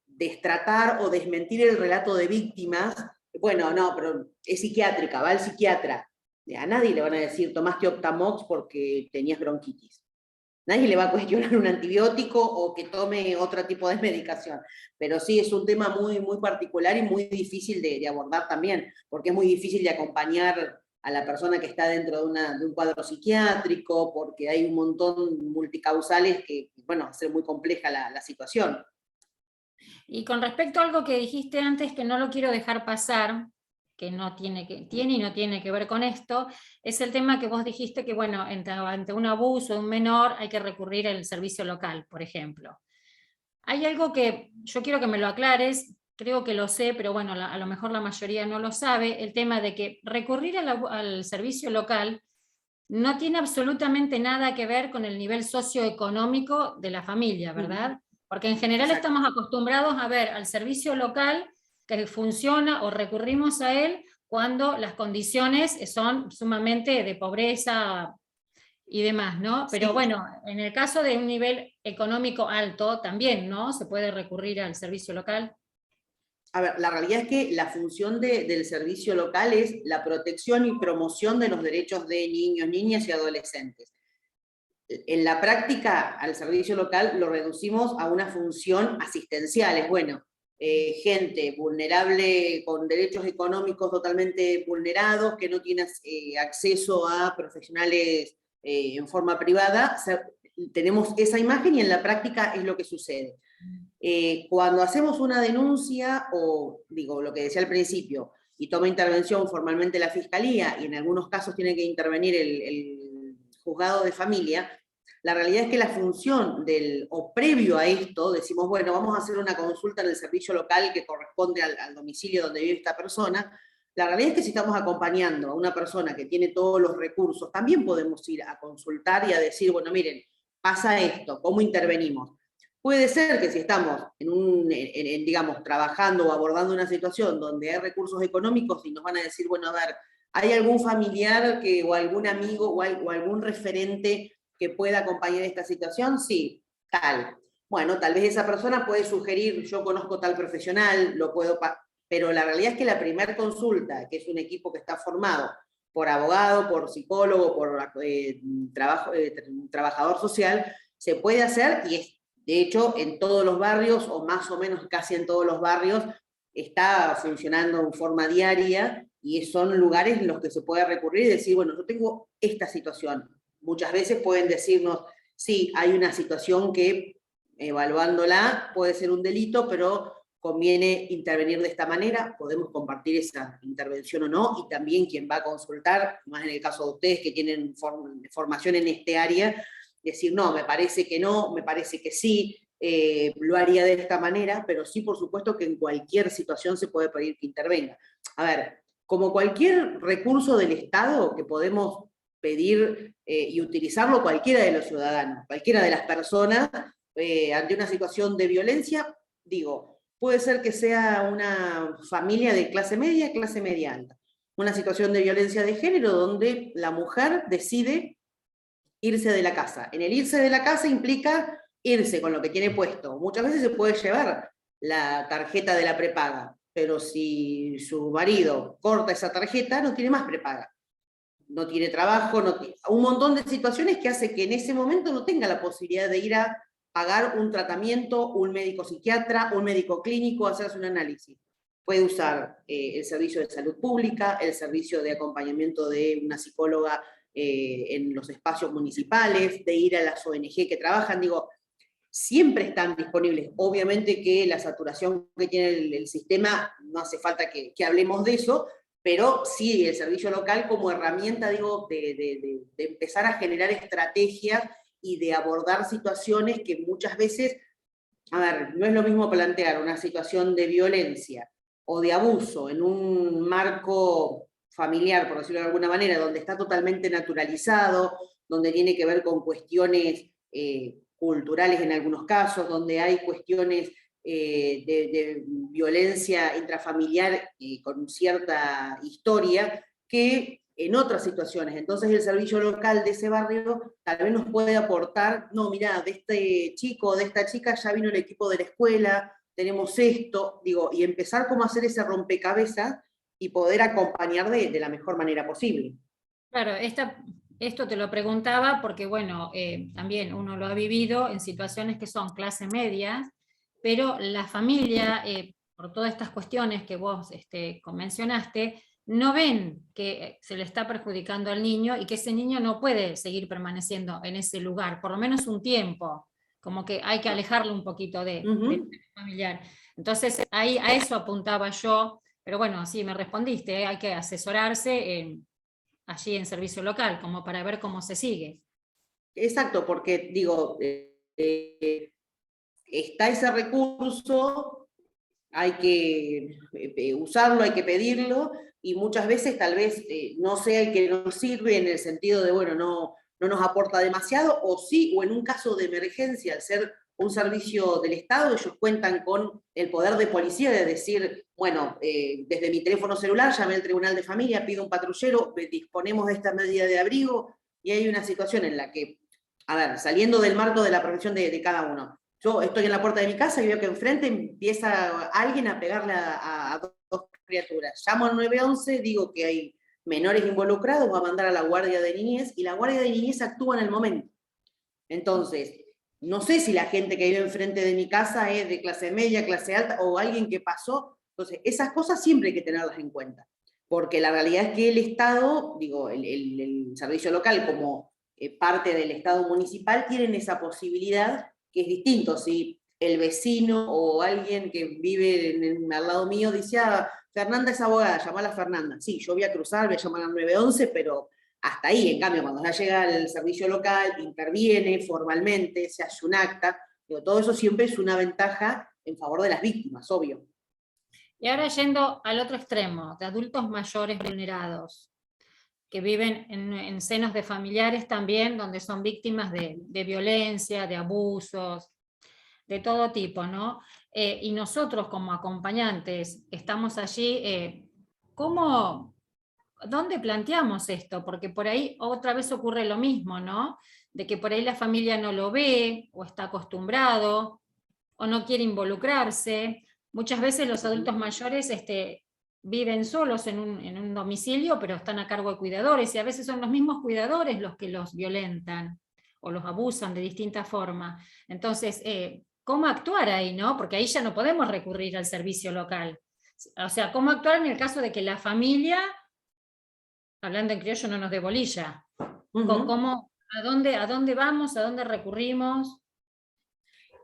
destratar o desmentir el relato de víctimas. Bueno, no, pero es psiquiátrica, va al psiquiatra. A nadie le van a decir, tomaste Optamox porque tenías bronquitis. Nadie le va a cuestionar un antibiótico o que tome otro tipo de medicación. Pero sí, es un tema muy, muy particular y muy difícil de abordar también, porque es muy difícil de acompañar a la persona que está dentro de un cuadro psiquiátrico, porque hay un montón multicausales que, bueno, va a ser muy compleja la situación. Y con respecto a algo que dijiste antes, que no lo quiero dejar pasar, que tiene y no tiene que ver con esto, es el tema que vos dijiste que, bueno, ante un abuso de un menor hay que recurrir al servicio local, por ejemplo. Hay algo que yo quiero que me lo aclares, creo que lo sé, pero bueno, a lo mejor la mayoría no lo sabe, el tema de que recurrir al servicio local no tiene absolutamente nada que ver con el nivel socioeconómico de la familia, ¿verdad? Porque en general Exacto. estamos acostumbrados a ver al servicio local que funciona o recurrimos a él cuando las condiciones son sumamente de pobreza y demás, ¿no? Pero Sí. bueno, en el caso de un nivel económico alto también, ¿no? Se puede recurrir al servicio local. A ver, la realidad es que la función del servicio local es la protección y promoción de los derechos de niños, niñas y adolescentes. En la práctica, al servicio local lo reducimos a una función asistencial. Es bueno, gente vulnerable con derechos económicos totalmente vulnerados, que no tiene acceso a profesionales en forma privada. O sea, tenemos esa imagen y en la práctica es lo que sucede. Cuando hacemos una denuncia, o digo, lo que decía al principio, y toma intervención formalmente la Fiscalía, y en algunos casos tiene que intervenir el juzgado de familia, la realidad es que la función o previo a esto, decimos, bueno, vamos a hacer una consulta en el servicio local que corresponde al domicilio donde vive esta persona. La realidad es que si estamos acompañando a una persona que tiene todos los recursos, también podemos ir a consultar y a decir, bueno, miren, pasa esto, ¿cómo intervenimos? Puede ser que si estamos digamos, trabajando o abordando una situación donde hay recursos económicos y nos van a decir, bueno, a ver, ¿hay algún familiar o algún amigo o algún referente que pueda acompañar esta situación? Sí, tal. Bueno, tal vez esa persona puede sugerir, yo conozco tal profesional, pero la realidad es que la primera consulta, que es un equipo que está formado por abogado, por psicólogo, por trabajador social, se puede hacer y es, de hecho, en todos los barrios, o más o menos casi en todos los barrios, está funcionando en forma diaria y son lugares en los que se puede recurrir y decir, bueno, yo tengo esta situación. Muchas veces pueden decirnos, sí, hay una situación que, evaluándola, puede ser un delito, pero conviene intervenir de esta manera, podemos compartir esa intervención o no, y también quien va a consultar, más en el caso de ustedes que tienen formación en este área, decir, no, me parece que no, me parece que sí, lo haría de esta manera, pero sí, por supuesto, que en cualquier situación se puede pedir que intervenga. A ver, como cualquier recurso del Estado que podemos pedir y utilizarlo cualquiera de los ciudadanos, cualquiera de las personas, ante una situación de violencia, digo, puede ser que sea una familia de clase media alta, una situación de violencia de género donde la mujer decide irse de la casa. En el irse de la casa implica irse con lo que tiene puesto. Muchas veces se puede llevar la tarjeta de la prepaga, pero si su marido corta esa tarjeta, no tiene más prepaga. No tiene trabajo, un montón de situaciones que hace que en ese momento no tenga la posibilidad de ir a pagar un tratamiento, un médico psiquiatra, un médico clínico, hacerse un análisis. Puede usar el servicio de salud pública, el servicio de acompañamiento de una psicóloga en los espacios municipales, de ir a las ONG que trabajan, digo, siempre están disponibles. Obviamente que la saturación que tiene el sistema, no hace falta que hablemos de eso, pero sí el servicio local como herramienta, digo, de empezar a generar estrategias y de abordar situaciones que muchas veces, a ver, no es lo mismo plantear una situación de violencia o de abuso en un marco familiar, por decirlo de alguna manera, donde está totalmente naturalizado, donde tiene que ver con cuestiones culturales en algunos casos, donde hay cuestiones de violencia intrafamiliar con cierta historia, que en otras situaciones. Entonces el servicio local de ese barrio tal vez nos puede aportar, no, mirá, de este chico o de esta chica ya vino el equipo de la escuela, tenemos esto, digo, y empezar como a hacer ese rompecabezas y poder acompañar de la mejor manera posible. Claro, esto te lo preguntaba porque, bueno, también uno lo ha vivido en situaciones que son clase media, pero la familia, por todas estas cuestiones que vos mencionaste, no ven que se le está perjudicando al niño y que ese niño no puede seguir permaneciendo en ese lugar, por lo menos un tiempo, como que hay que alejarlo un poquito del familiar. Entonces, ahí a eso apuntaba yo, pero bueno, sí, me respondiste, hay que asesorarse allí en servicio local, como para ver cómo se sigue. Exacto, porque digo, está ese recurso, hay que usarlo, hay que pedirlo, y muchas veces tal vez no sea el que nos sirve en el sentido de, bueno, no nos aporta demasiado, o sí, o en un caso de emergencia, al ser un servicio del Estado, ellos cuentan con el poder de policía de decir, bueno, desde mi teléfono celular llamé al Tribunal de Familia, pido un patrullero, disponemos de esta medida de abrigo, y hay una situación en la que, a ver, saliendo del marco de la profesión de cada uno, yo estoy en la puerta de mi casa y veo que enfrente empieza alguien a pegarle a dos criaturas. Llamo al 911, digo que hay menores involucrados, voy a mandar a la guardia de niñez, y la guardia de niñez actúa en el momento. Entonces, no sé si la gente que vive enfrente de mi casa es de clase media, clase alta, o alguien que pasó. Entonces, esas cosas siempre hay que tenerlas en cuenta. Porque la realidad es que el Estado, digo, el servicio local como parte del Estado municipal, tienen esa posibilidad, que es distinto si el vecino o alguien que vive al lado mío dice, Fernanda es abogada, llamala a Fernanda. Sí, yo voy a cruzar, voy a llamar al 911, pero hasta ahí. En cambio, cuando ya llega el servicio local, interviene formalmente, se hace un acta, digo, todo eso siempre es una ventaja en favor de las víctimas, obvio. Y ahora yendo al otro extremo, de adultos mayores vulnerados, que viven en senos de familiares también, donde son víctimas de violencia, de abusos, de todo tipo, ¿no? Y nosotros como acompañantes estamos allí, ¿dónde planteamos esto? Porque por ahí otra vez ocurre lo mismo, ¿no? De que por ahí la familia no lo ve, o está acostumbrado, o no quiere involucrarse. Muchas veces los adultos mayores viven solos en un domicilio, pero están a cargo de cuidadores, y a veces son los mismos cuidadores los que los violentan, o los abusan de distinta forma. Entonces, ¿cómo actuar ahí, no? Porque ahí ya no podemos recurrir al servicio local. O sea, ¿cómo actuar en el caso de que la familia, hablando en criollo, no nos dé bolilla? ¿A dónde vamos? ¿A dónde recurrimos?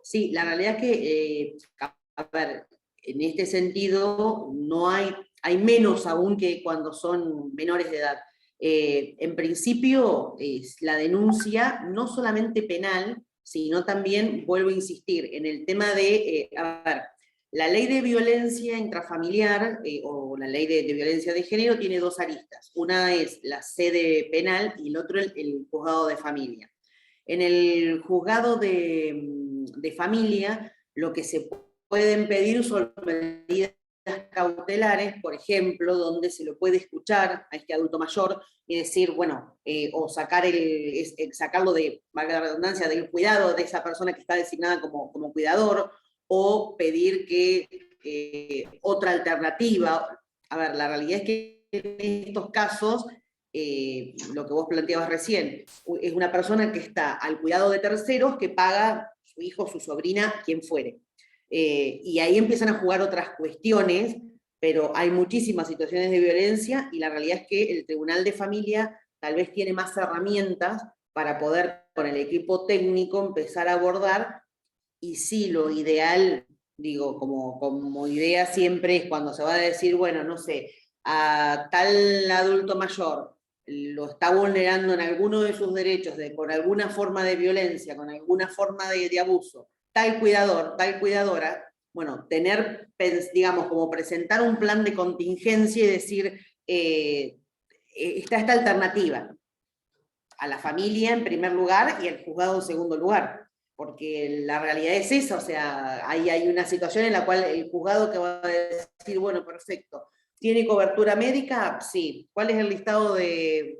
Sí, la realidad es que, a ver, en este sentido, no hay menos aún que cuando son menores de edad. En principio, la denuncia, no solamente penal, sino también, vuelvo a insistir, en el tema de, a ver, la ley de violencia intrafamiliar o la ley de violencia de género tiene dos aristas. Una es la sede penal y el otro el juzgado de familia. En el juzgado de familia, lo que se pueden pedir son medidas cautelares, por ejemplo, donde se lo puede escuchar a este adulto mayor y decir, bueno, o sacarlo de, valga la redundancia, del cuidado de esa persona que está designada como cuidador, o pedir que otra alternativa. A ver, la realidad es que en estos casos, lo que vos planteabas recién, es una persona que está al cuidado de terceros que paga su hijo, su sobrina, quien fuere. Y ahí empiezan a jugar otras cuestiones, pero hay muchísimas situaciones de violencia y la realidad es que el Tribunal de Familia tal vez tiene más herramientas para poder con el equipo técnico empezar a abordar, y sí, lo ideal, digo, como idea siempre es cuando se va a decir, bueno, no sé, a tal adulto mayor lo está vulnerando en alguno de sus derechos, por alguna forma de violencia, con alguna forma de abuso, tal cuidador, tal cuidadora, bueno, tener, digamos, como presentar un plan de contingencia y decir, está esta alternativa, a la familia en primer lugar y al juzgado en segundo lugar, porque la realidad es esa, o sea, hay una situación en la cual el juzgado que va a decir, bueno, perfecto, ¿tiene cobertura médica? Sí. ¿Cuál es el listado de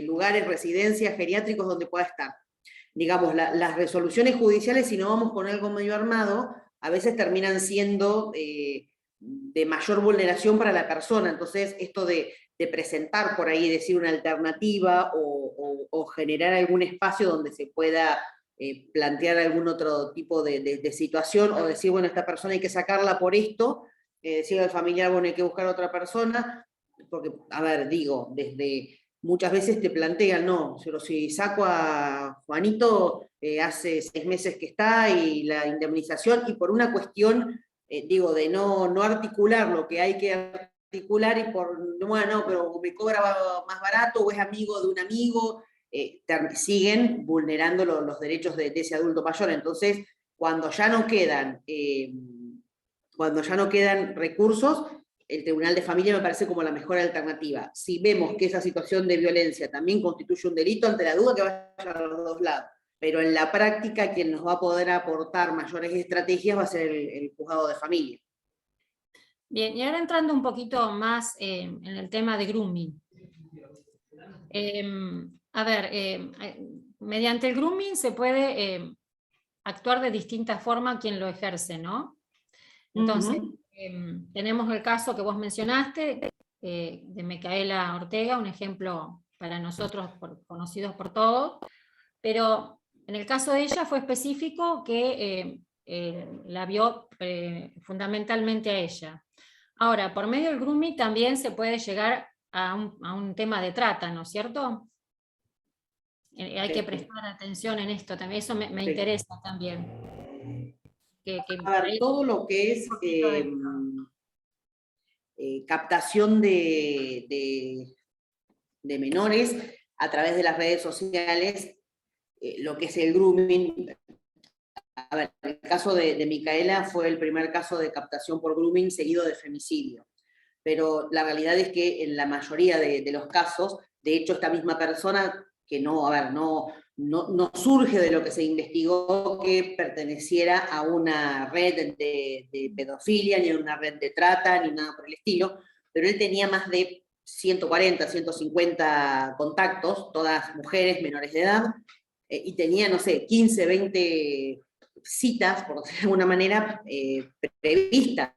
lugares, residencias, geriátricos donde pueda estar? Digamos, las resoluciones judiciales, si no vamos con algo medio armado, a veces terminan siendo de mayor vulneración para la persona. Entonces, esto de presentar por ahí, decir una alternativa o generar algún espacio donde se pueda plantear algún otro tipo de situación, o decir, bueno, esta persona hay que sacarla por esto, decirle al familiar, bueno, hay que buscar a otra persona, porque, a ver, digo, desde muchas veces te plantean, no, pero si saco a Juanito, hace 6 meses que está, y la indemnización, y por una cuestión, digo, de no articular lo que hay que articular, y por, bueno, pero me cobra más barato, o es amigo de un amigo, siguen vulnerando los derechos de ese adulto mayor. Entonces, cuando ya no quedan recursos, el Tribunal de Familia me parece como la mejor alternativa. Si vemos que esa situación de violencia también constituye un delito, ante la duda que vaya a los dos lados. Pero en la práctica, quien nos va a poder aportar mayores estrategias va a ser el juzgado de familia. Bien, y ahora entrando un poquito más en el tema de grooming. A ver, mediante el grooming se puede actuar de distintas formas quien lo ejerce, ¿no? Entonces, tenemos el caso que vos mencionaste, de Micaela Ortega, un ejemplo para nosotros conocidos por todos, pero en el caso de ella fue específico que la vio fundamentalmente a ella. Ahora, por medio del grooming también se puede llegar a un tema de trata, ¿no es cierto? Hay que prestar atención en esto también, eso me interesa también. A ver, todo lo que es captación de menores a través de las redes sociales, lo que es el grooming. A ver, el caso de Micaela fue el primer caso de captación por grooming seguido de femicidio. Pero la realidad es que en la mayoría de los casos, de hecho, esta misma persona, que no surge de lo que se investigó que perteneciera a una red de pedofilia, ni a una red de trata, ni nada por el estilo, pero él tenía más de 140, 150 contactos, todas mujeres menores de edad, y tenía, no sé, 15, 20 citas, por decirlo de alguna manera, previstas.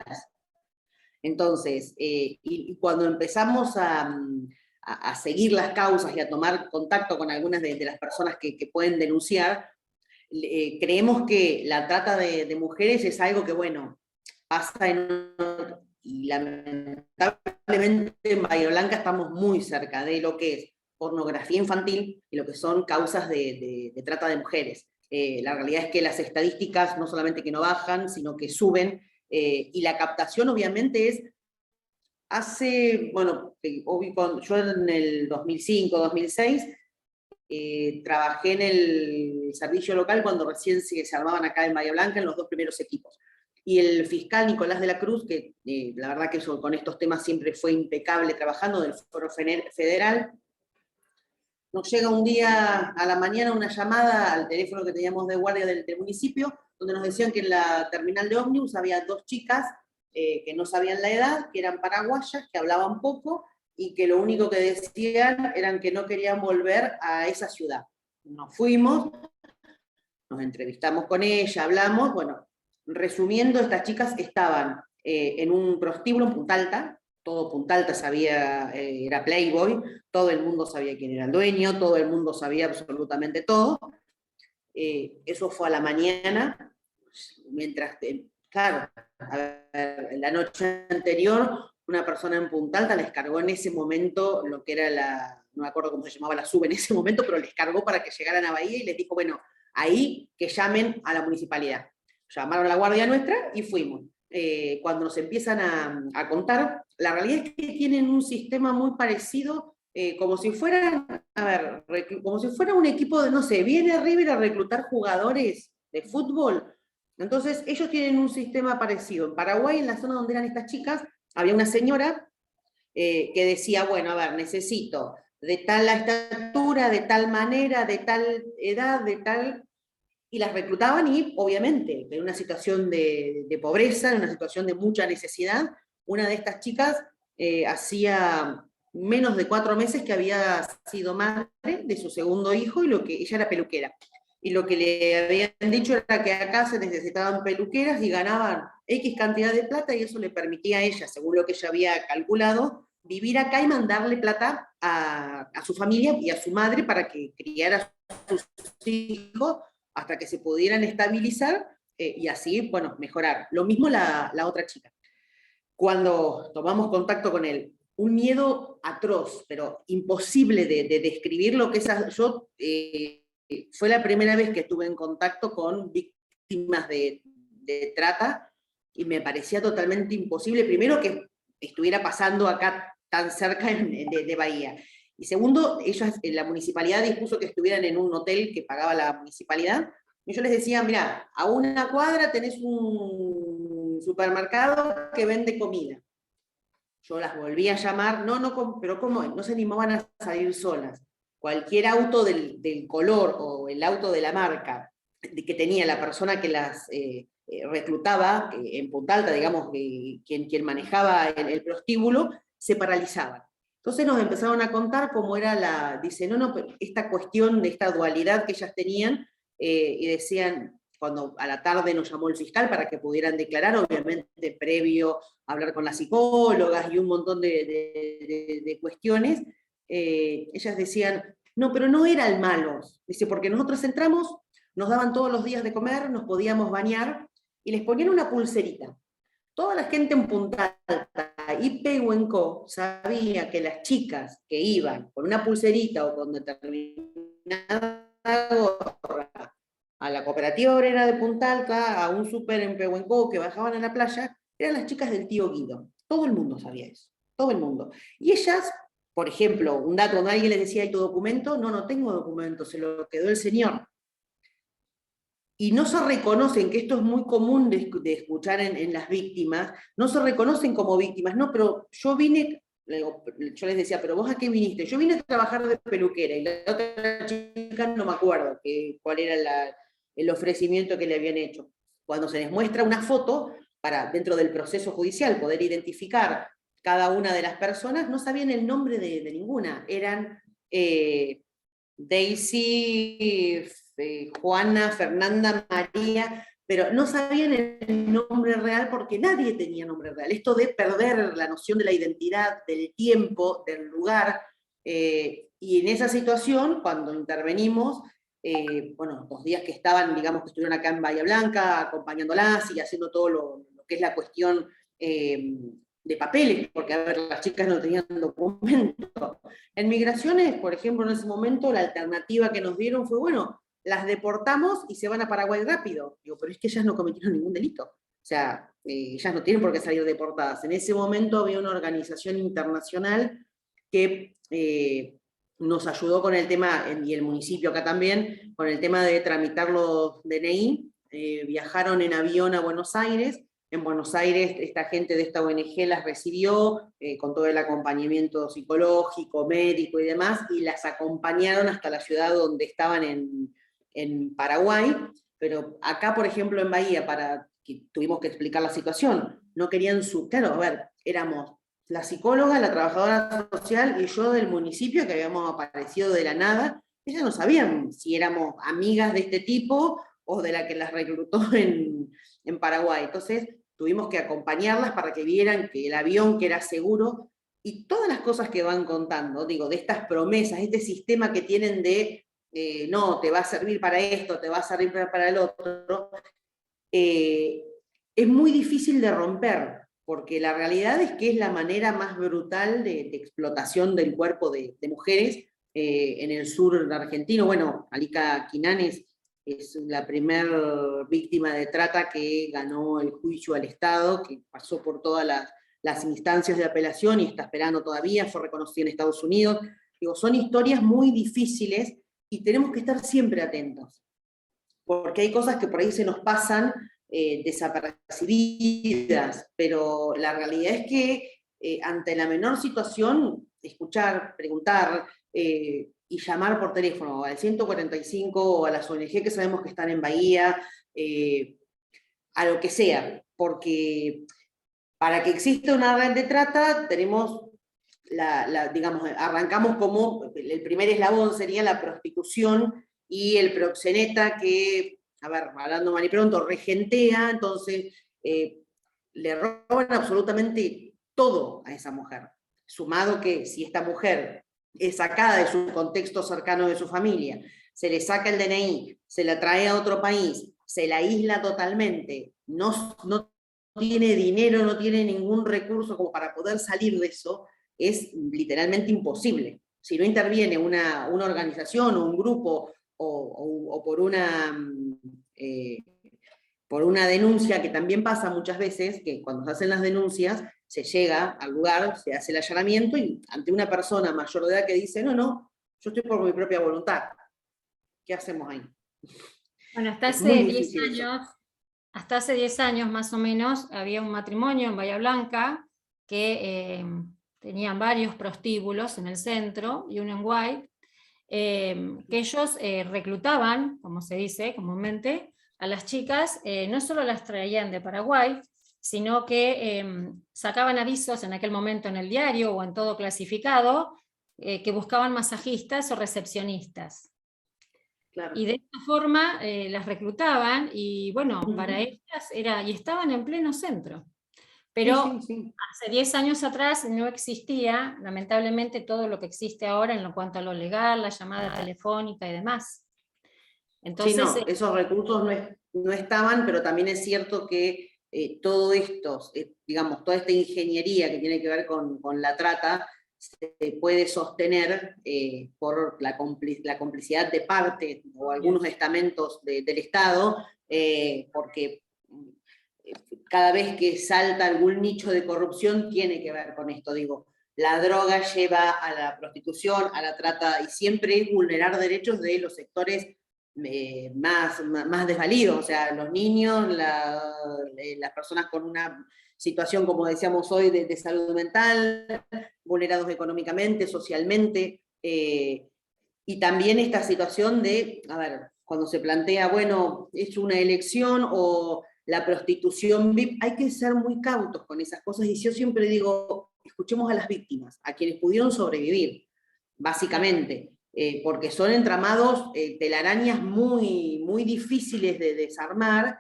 Entonces, y cuando empezamos a seguir las causas y a tomar contacto con algunas de las personas que pueden denunciar, creemos que la trata de mujeres es algo que, bueno, pasa y lamentablemente en Bahía Blanca estamos muy cerca de lo que es pornografía infantil y lo que son causas de trata de mujeres. La realidad es que las estadísticas no solamente que no bajan, sino que suben, y la captación obviamente es, yo en el 2005, 2006, trabajé en el servicio local cuando recién se armaban acá en Bahía Blanca en los 2 primeros equipos. Y el fiscal Nicolás de la Cruz, que la verdad que con estos temas siempre fue impecable trabajando, del Foro Federal, nos llega un día a la mañana una llamada al teléfono que teníamos de guardia del municipio, donde nos decían que en la terminal de ómnibus había 2 chicas que no sabían la edad, que eran paraguayas, que hablaban poco, y que lo único que decían eran que no querían volver a esa ciudad. Nos fuimos, nos entrevistamos con ella, hablamos, bueno, resumiendo, estas chicas estaban en un prostíbulo en Punta Alta, todo Punta Alta sabía, era Playboy, todo el mundo sabía quién era el dueño, todo el mundo sabía absolutamente todo. Eso fue a la mañana, mientras, claro, a ver, la noche anterior una persona en Punta Alta les cargó en ese momento lo que era no me acuerdo cómo se llamaba la SUB en ese momento, pero les cargó para que llegaran a Bahía y les dijo, bueno, ahí que llamen a la municipalidad. Llamaron a la guardia nuestra y fuimos. Cuando nos empiezan a contar, la realidad es que tienen un sistema muy parecido, como si fuera, a ver, como si fuera un equipo de, no sé, viene River a reclutar jugadores de fútbol. Entonces, ellos tienen un sistema parecido. En Paraguay, en la zona donde eran estas chicas, había una señora que decía, bueno, a ver, necesito de tal la estatura, de tal manera, de tal edad, de tal... Y las reclutaban y, obviamente, en una situación de pobreza, en una situación de mucha necesidad, una de estas chicas hacía menos de 4 meses que había sido madre de su segundo hijo, y ella era peluquera. Y lo que le habían dicho era que acá se necesitaban peluqueras y ganaban X cantidad de plata, y eso le permitía a ella, según lo que ella había calculado, vivir acá y mandarle plata a su familia y a su madre para que criara a sus hijos hasta que se pudieran estabilizar y así, bueno, mejorar. Lo mismo la otra chica. Cuando tomamos contacto con él, un miedo atroz, pero imposible de describir lo que es... fue la primera vez que estuve en contacto con víctimas de trata, y me parecía totalmente imposible, primero, que estuviera pasando acá tan cerca de Bahía. Y segundo, la municipalidad dispuso que estuvieran en un hotel que pagaba la municipalidad, y yo les decía, mira, a una cuadra tenés un supermercado que vende comida. Yo las volví a llamar, pero ¿cómo? No se animaban a salir solas. Cualquier auto del color o el auto de la marca que tenía la persona que las reclutaba, en Punta Alta, digamos, quien manejaba el prostíbulo, se paralizaban. Entonces nos empezaron a contar cómo era dice, esta cuestión de esta dualidad que ellas tenían, y decían, cuando a la tarde nos llamó el fiscal para que pudieran declarar, obviamente previo a hablar con las psicólogas y un montón de cuestiones, ellas decían, no, pero no eran malos, dice, porque nosotros entramos, nos daban todos los días de comer, nos podíamos bañar, y les ponían una pulserita. Toda la gente en Punta Alta y Pehuenco sabía que las chicas que iban con una pulserita o con determinada gorra a la cooperativa obrera de Punta Alta, a un súper en Pehuenco, que bajaban a la playa, eran las chicas del tío Guido. Todo el mundo sabía eso, todo el mundo. Y ellas, por ejemplo, un dato, cuando alguien les decía, ¿hay tu documento? No tengo documento, se lo quedó el señor. Y no se reconocen, que esto es muy común de escuchar en las víctimas, no se reconocen como víctimas, no, pero yo vine, yo les decía, ¿pero vos a qué viniste? Yo vine a trabajar de peluquera, y la otra chica no me acuerdo cuál era el ofrecimiento que le habían hecho. Cuando se les muestra una foto, para dentro del proceso judicial poder identificar cada una de las personas, no sabían el nombre de ninguna, eran Daisy, Juana, Fernanda, María, pero no sabían el nombre real porque nadie tenía nombre real. Esto de perder la noción de la identidad, del tiempo, del lugar, y en esa situación, cuando intervenimos, bueno, los días que estaban, digamos, que estuvieron acá en Bahía Blanca, acompañándolas y haciendo todo lo que es la cuestión de papeles, porque, a ver, las chicas no tenían documento. En Migraciones, por ejemplo, en ese momento, la alternativa que nos dieron fue, bueno, las deportamos y se van a Paraguay rápido. Digo, pero es que ellas no cometieron ningún delito. O sea, ellas no tienen por qué salir deportadas. En ese momento había una organización internacional que nos ayudó con el tema, y el municipio acá también, con el tema de tramitar los DNI. Viajaron en avión a Buenos Aires. En Buenos Aires, esta gente de esta ONG las recibió con todo el acompañamiento psicológico, médico y demás, y las acompañaron hasta la ciudad donde estaban en Paraguay. Pero acá, por ejemplo, en Bahía, tuvimos que explicar la situación, no querían claro, a ver, éramos la psicóloga, la trabajadora social y yo del municipio, que habíamos aparecido de la nada. Ellas no sabían si éramos amigas de este tipo o de la que las reclutó en Paraguay. Entonces tuvimos que acompañarlas para que vieran que el avión, que era seguro, y todas las cosas que van contando, digo, de estas promesas, este sistema que tienen de no, te va a servir para esto, te va a servir para el otro, es muy difícil de romper, porque la realidad es que es la manera más brutal de explotación del cuerpo de mujeres en el sur argentino. Bueno, Alika Quinanes es la primer víctima de trata que ganó el juicio al Estado, que pasó por todas las instancias de apelación y está esperando todavía, fue reconocida en Estados Unidos. Digo, son historias muy difíciles y tenemos que estar siempre atentos, porque hay cosas que por ahí se nos pasan desapercibidas, pero la realidad es que ante la menor situación, escuchar, preguntar y llamar por teléfono al 145 o a las ONG que sabemos que están en Bahía, a lo que sea, porque para que exista una red de trata tenemos, digamos, arrancamos como, el primer eslabón sería la prostitución y el proxeneta que, a ver, hablando mal y pronto, regentea, entonces le roban absolutamente todo a esa mujer. Sumado que si esta mujer es sacada de su contexto cercano de su familia, se le saca el DNI, se la trae a otro país, se la aísla totalmente, no tiene dinero, no tiene ningún recurso como para poder salir de eso, es literalmente imposible. Si no interviene una organización o un grupo o por una denuncia, que también pasa muchas veces, que cuando se hacen las denuncias, se llega al lugar, se hace el allanamiento y ante una persona mayor de edad que dice, no, yo estoy por mi propia voluntad. ¿Qué hacemos ahí? Bueno, hasta hace 10 años más o menos había un matrimonio en Bahía Blanca que tenían varios prostíbulos en el centro y uno en White, que ellos reclutaban, como se dice comúnmente, a las chicas, no solo las traían de Paraguay, sino que sacaban avisos en aquel momento en el diario o en todo clasificado, que buscaban masajistas o recepcionistas. Claro. Y de esta forma las reclutaban y bueno, para ellas era, y estaban en pleno centro. Pero sí. Hace 10 años atrás no existía, lamentablemente, todo lo que existe ahora en cuanto a lo legal, la llamada telefónica y demás. Entonces, sí, no, esos recursos no estaban, pero también es cierto que todo esto, digamos, toda esta ingeniería que tiene que ver con la trata, se puede sostener por la complicidad de parte o algunos estamentos del Estado, porque cada vez que salta algún nicho de corrupción tiene que ver con esto, digo, la droga lleva a la prostitución, a la trata, y siempre es vulnerar derechos de los sectores más desvalidos, o sea, los niños, las personas con una situación, como decíamos hoy, de salud mental, vulnerados económicamente, socialmente, y también esta situación de, a ver, cuando se plantea, bueno, es una elección o la prostitución VIP, hay que ser muy cautos con esas cosas, y yo siempre digo, escuchemos a las víctimas, a quienes pudieron sobrevivir, básicamente, porque son entramados telarañas muy, muy difíciles de desarmar,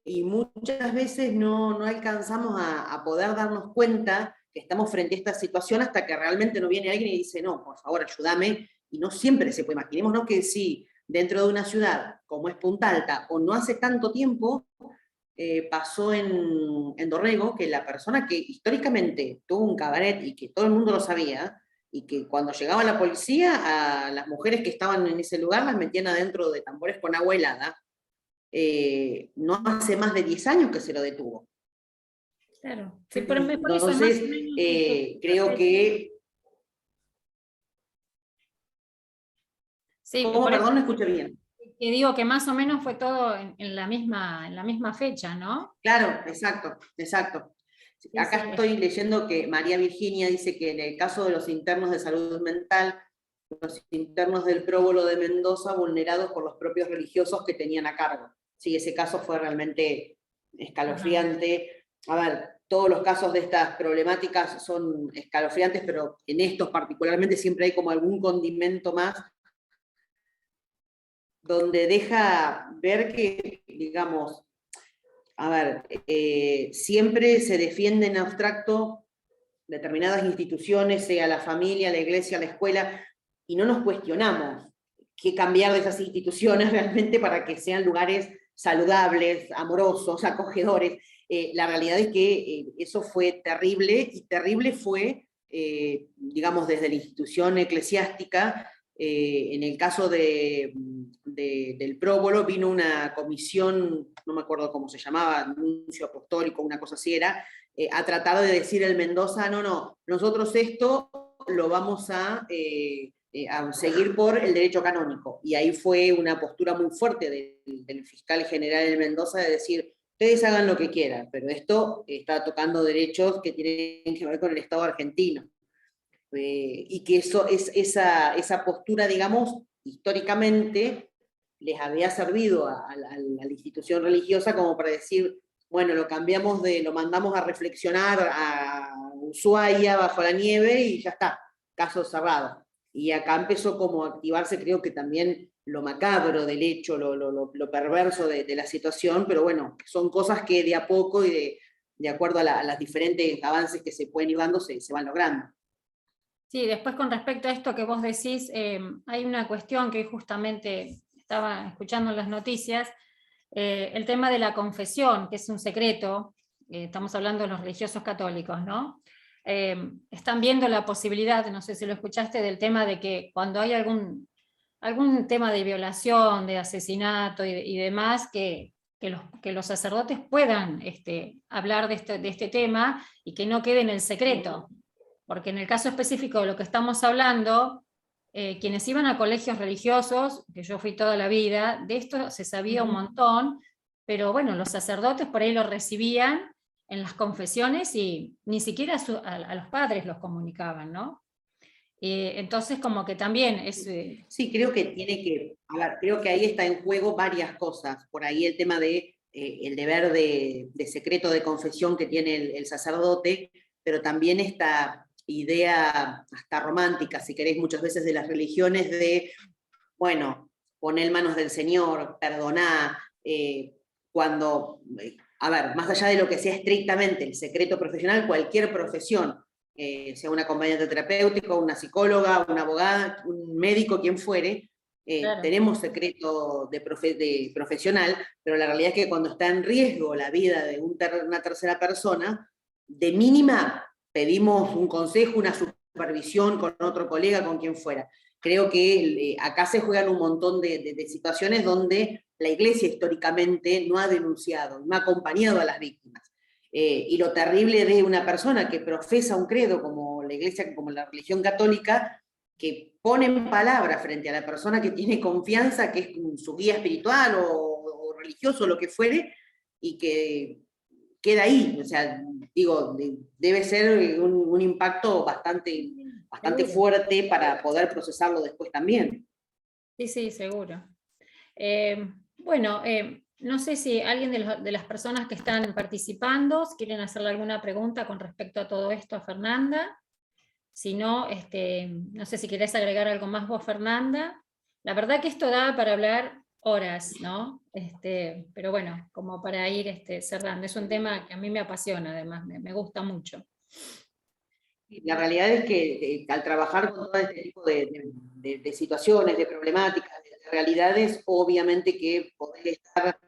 y muchas veces no alcanzamos a poder darnos cuenta que estamos frente a esta situación hasta que realmente no viene alguien y dice, no, por favor, ayúdame, y no siempre se puede. Imaginémonos que si dentro de una ciudad como es Punta Alta, o no hace tanto tiempo, pasó en Dorrego, que la persona que históricamente tuvo un cabaret y que todo el mundo lo sabía, y que cuando llegaba la policía, a las mujeres que estaban en ese lugar las metían adentro de tambores con agua helada, no hace más de 10 años que se lo detuvo. Claro. Sí, entonces, creo que... Sí, ¿Cómo? Perdón, no escuché bien. Que digo que más o menos fue todo en la misma fecha, ¿no? Claro, exacto. Sí, acá estoy leyendo que María Virginia dice que en el caso de los internos de salud mental, los internos del Próbolo de Mendoza vulnerados por los propios religiosos que tenían a cargo. Sí, ese caso fue realmente escalofriante. A ver, todos los casos de estas problemáticas son escalofriantes, pero en estos particularmente siempre hay como algún condimento más, donde deja ver que, digamos, a ver, siempre se defiende en abstracto determinadas instituciones, sea la familia, la iglesia, la escuela, y no nos cuestionamos qué cambiar de esas instituciones realmente para que sean lugares saludables, amorosos, acogedores. La realidad es que eso fue terrible, y terrible fue, digamos, desde la institución eclesiástica. En el caso del próbolo vino una comisión, no me acuerdo cómo se llamaba, anuncio apostólico, una cosa así era, a tratar de decir el Mendoza, no, nosotros esto lo vamos a seguir por el derecho canónico. Y ahí fue una postura muy fuerte del fiscal general del Mendoza de decir, ustedes hagan lo que quieran, pero esto está tocando derechos que tienen que ver con el Estado argentino. Y que esa postura, digamos, históricamente les había servido a la institución religiosa como para decir, bueno, lo mandamos a reflexionar a Ushuaia bajo la nieve y ya está, caso cerrado. Y acá empezó como a activarse, creo que también lo macabro del hecho, lo perverso de la situación, pero bueno, son cosas que de a poco y de acuerdo a los diferentes avances que se pueden ir dando, se van logrando. Sí, después con respecto a esto que vos decís, hay una cuestión que justamente estaba escuchando en las noticias, el tema de la confesión, que es un secreto, estamos hablando de los religiosos católicos, ¿no? Están viendo la posibilidad, no sé si lo escuchaste, del tema de que cuando hay algún tema de violación, de asesinato y demás, que los sacerdotes puedan hablar de este tema y que no quede en el secreto. Porque en el caso específico de lo que estamos hablando, quienes iban a colegios religiosos, que yo fui toda la vida, de esto se sabía un montón, pero bueno, los sacerdotes por ahí lo recibían en las confesiones y ni siquiera a los padres los comunicaban, ¿no? Entonces como que también es... Sí, creo que creo que ahí está en juego varias cosas. Por ahí el tema de el deber de secreto de confesión que tiene el sacerdote, pero también esta idea hasta romántica, si queréis, muchas veces de las religiones de, bueno, poner en manos del Señor, perdoná, cuando, a ver, más allá de lo que sea estrictamente el secreto profesional, cualquier profesión, sea un acompañante terapéutico, una psicóloga, una abogada, un médico, quien fuere, claro, tenemos secreto de profesional, pero la realidad es que cuando está en riesgo la vida de una tercera persona, de mínima pedimos un consejo, una supervisión con otro colega, con quien fuera. Creo que acá se juegan un montón de situaciones donde la Iglesia históricamente no ha denunciado, no ha acompañado a las víctimas. Y lo terrible de una persona que profesa un credo como la Iglesia, como la religión católica, que pone en palabras frente a la persona que tiene confianza, que es su guía espiritual o religioso, o lo que fuere, y que queda ahí. O sea, digo, debe ser un impacto bastante fuerte para poder procesarlo después también. Sí, sí, seguro. Bueno, no sé si alguien de las personas que están participando quieren hacerle alguna pregunta con respecto a todo esto a Fernanda. Si no, no sé si querés agregar algo más vos, Fernanda. La verdad que esto da para hablar horas, ¿no? Pero bueno, como para ir cerrando. Es un tema que a mí me apasiona, además, me gusta mucho. La realidad es que al trabajar con todo este tipo de situaciones, de problemáticas, de realidades, obviamente que poder estar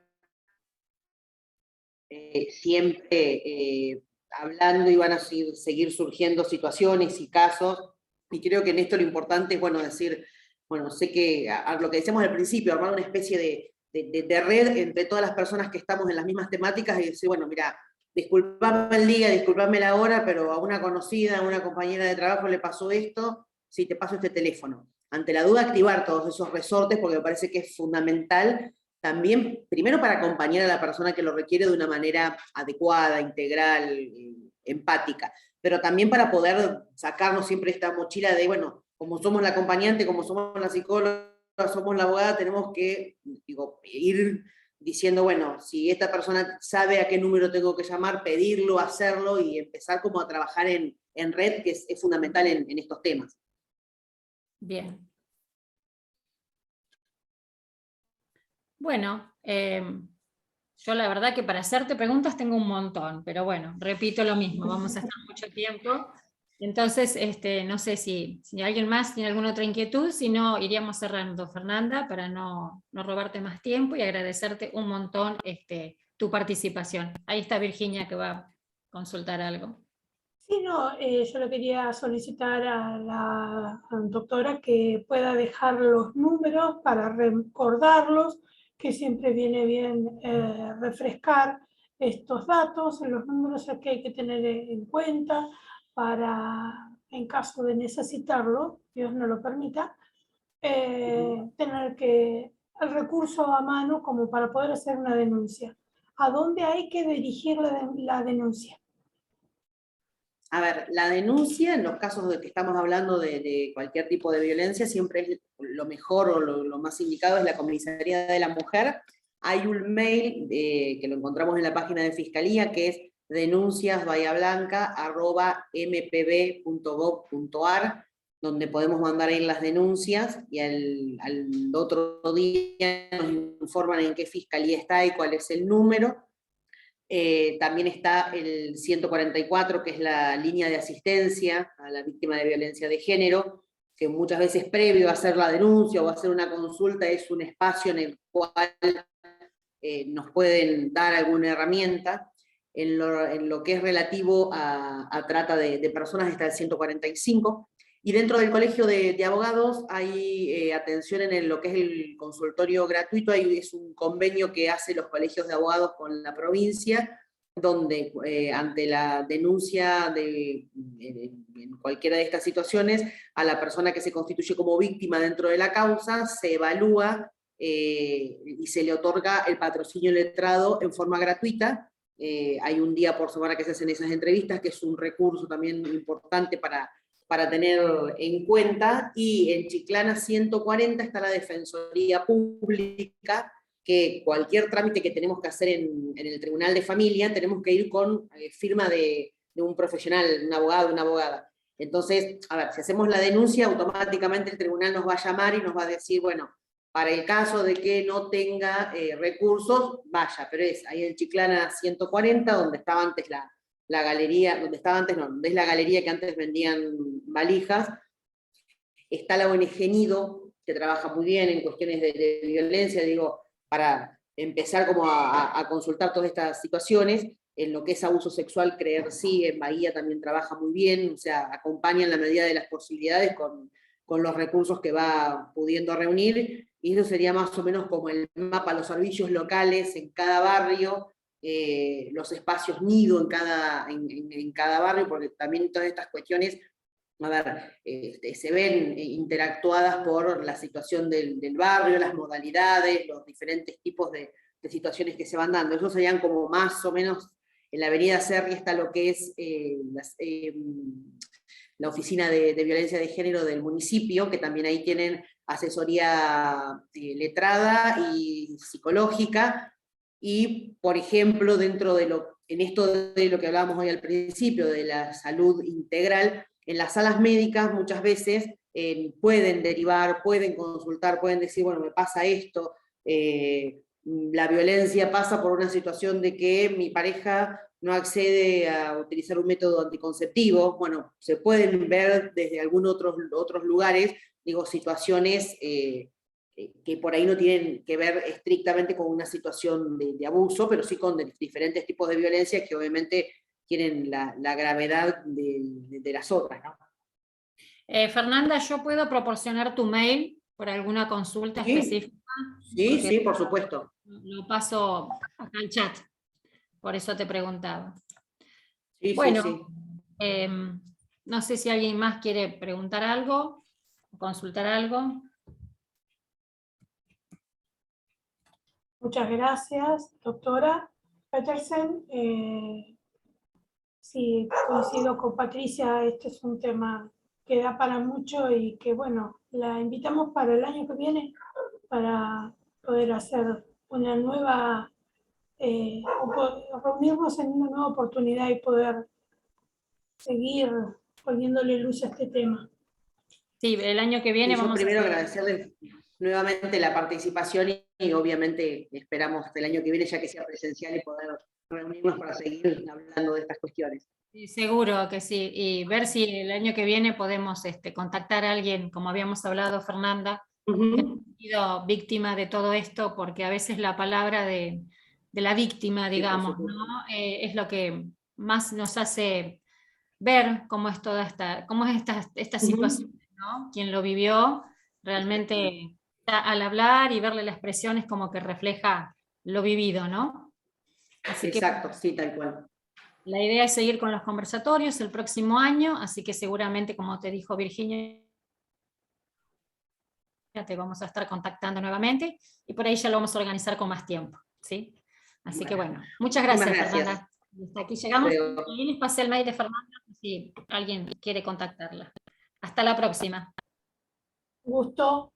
siempre hablando y van a seguir surgiendo situaciones y casos, y creo que en esto lo importante es, bueno, decir, bueno, sé que a lo que decíamos al principio, armar una especie de red entre todas las personas que estamos en las mismas temáticas y decir, bueno, mira, disculpame el día, disculpame la hora, pero a una conocida, a una compañera de trabajo le pasó esto, sí, te paso este teléfono. Ante la duda, activar todos esos resortes, porque me parece que es fundamental también, primero para acompañar a la persona que lo requiere de una manera adecuada, integral, empática, pero también para poder sacarnos siempre esta mochila de, bueno, como somos la acompañante, como somos la psicóloga, somos la abogada, tenemos que, ir diciendo, bueno, si esta persona sabe a qué número tengo que llamar, pedirlo, hacerlo y empezar como a trabajar en red, que es fundamental en estos temas. Bien. Bueno, yo la verdad que para hacerte preguntas tengo un montón, pero bueno, repito lo mismo, vamos a estar mucho tiempo. Entonces, no sé si alguien más tiene alguna otra inquietud, si no, iríamos cerrando, Fernanda, para no robarte más tiempo y agradecerte un montón tu tu participación. Ahí está Virginia que va a consultar algo. Sí, no, yo le quería solicitar a la doctora que pueda dejar los números para recordarlos, que siempre viene bien refrescar estos datos, los números que hay que tener en cuenta para, en caso de necesitarlo, Dios no lo permita, tener el recurso a mano como para poder hacer una denuncia. ¿A dónde hay que dirigir la denuncia? A ver, la denuncia, en los casos de que estamos hablando de cualquier tipo de violencia, siempre es lo mejor o lo más indicado es la Comisaría de la Mujer. Hay un mail que lo encontramos en la página de Fiscalía, que es denunciasbahíablanca@mpb.gov.ar, donde podemos mandar ahí las denuncias, y al otro día nos informan en qué fiscalía está y cuál es el número. También está el 144, que es la línea de asistencia a la víctima de violencia de género, que muchas veces previo a hacer la denuncia o a hacer una consulta es un espacio en el cual nos pueden dar alguna herramienta. En lo que es relativo a trata de personas está el 145, y dentro del Colegio de Abogados hay atención en lo que es el consultorio gratuito. Es un convenio que hace los colegios de abogados con la provincia, donde ante la denuncia en cualquiera de estas situaciones, a la persona que se constituye como víctima dentro de la causa, se evalúa y se le otorga el patrocinio letrado en forma gratuita. Hay un día por semana que se hacen esas entrevistas, que es un recurso también importante para tener en cuenta. Y en Chiclana 140 está la Defensoría Pública, que cualquier trámite que tenemos que hacer en el Tribunal de Familia, tenemos que ir con firma de un profesional, un abogado, una abogada. Entonces, a ver, si hacemos la denuncia, automáticamente el tribunal nos va a llamar y nos va a decir, bueno, para el caso de que no tenga recursos, vaya, pero es ahí en Chiclana 140, donde estaba antes la galería, donde es la galería que antes vendían valijas. Está la ONG Nido, que trabaja muy bien en cuestiones de violencia, digo, para empezar como a consultar todas estas situaciones. En lo que es abuso sexual, Creer Sí, en Bahía también trabaja muy bien, o sea, acompaña en la medida de las posibilidades con los recursos que va pudiendo reunir, y eso sería más o menos como el mapa, los servicios locales en cada barrio, los espacios nido en cada barrio, porque también todas estas cuestiones, a ver, se ven interactuadas por la situación del barrio, las modalidades, los diferentes tipos de situaciones que se van dando. Eso serían como más o menos. En la avenida Serri está lo que es la oficina de violencia de género del municipio, que también ahí tienen asesoría letrada y psicológica. Y, por ejemplo, en esto de lo que hablábamos hoy al principio, de la salud integral, en las salas médicas muchas veces pueden derivar, pueden consultar, pueden decir, bueno, me pasa esto, la violencia pasa por una situación de que mi pareja no accede a utilizar un método anticonceptivo. Bueno, se pueden ver desde algunos otros lugares, digo, situaciones que por ahí no tienen que ver estrictamente con una situación de abuso, pero sí con diferentes tipos de violencia que obviamente tienen la gravedad de las otras, ¿no? Fernanda, ¿yo puedo proporcionar tu mail por alguna consulta específica? Sí, sí, por supuesto. Lo paso acá al chat, por eso te preguntaba. Sí, bueno, sí, sí. No sé si alguien más quiere preguntar algo o consultar algo. Muchas gracias, doctora Petersen. Sí, coincido con Patricia, este es un tema que da para mucho y que, bueno, la invitamos para el año que viene para poder hacer una nueva, reunirnos en una nueva oportunidad y poder seguir poniéndole luz a este tema. Sí, el año que viene yo vamos primero a agradecerles nuevamente la participación y obviamente esperamos el año que viene ya que sea presencial y poder reunirnos para seguir hablando de estas cuestiones. Sí, seguro que sí, y ver si el año que viene podemos contactar a alguien, como habíamos hablado, Fernanda, que ha sido víctima de todo esto, porque a veces la palabra de la víctima, Sí, digamos, por supuesto. ¿no? Es lo que más nos hace ver cómo es toda esta situación, ¿no? Quien lo vivió realmente al hablar y verle la expresión es como que refleja lo vivido, ¿no? Así que Exacto, sí, tal cual. la idea es seguir con los conversatorios el próximo año, así que seguramente, como te dijo Virginia, te vamos a estar contactando nuevamente y por ahí ya lo vamos a organizar con más tiempo, ¿sí? Así que bueno, muchas Muchísimas gracias, gracias. Fernanda. Hasta aquí llegamos. Luego. Ahí les pasé el mail de Fernanda si alguien quiere contactarla. Hasta la próxima. Gusto.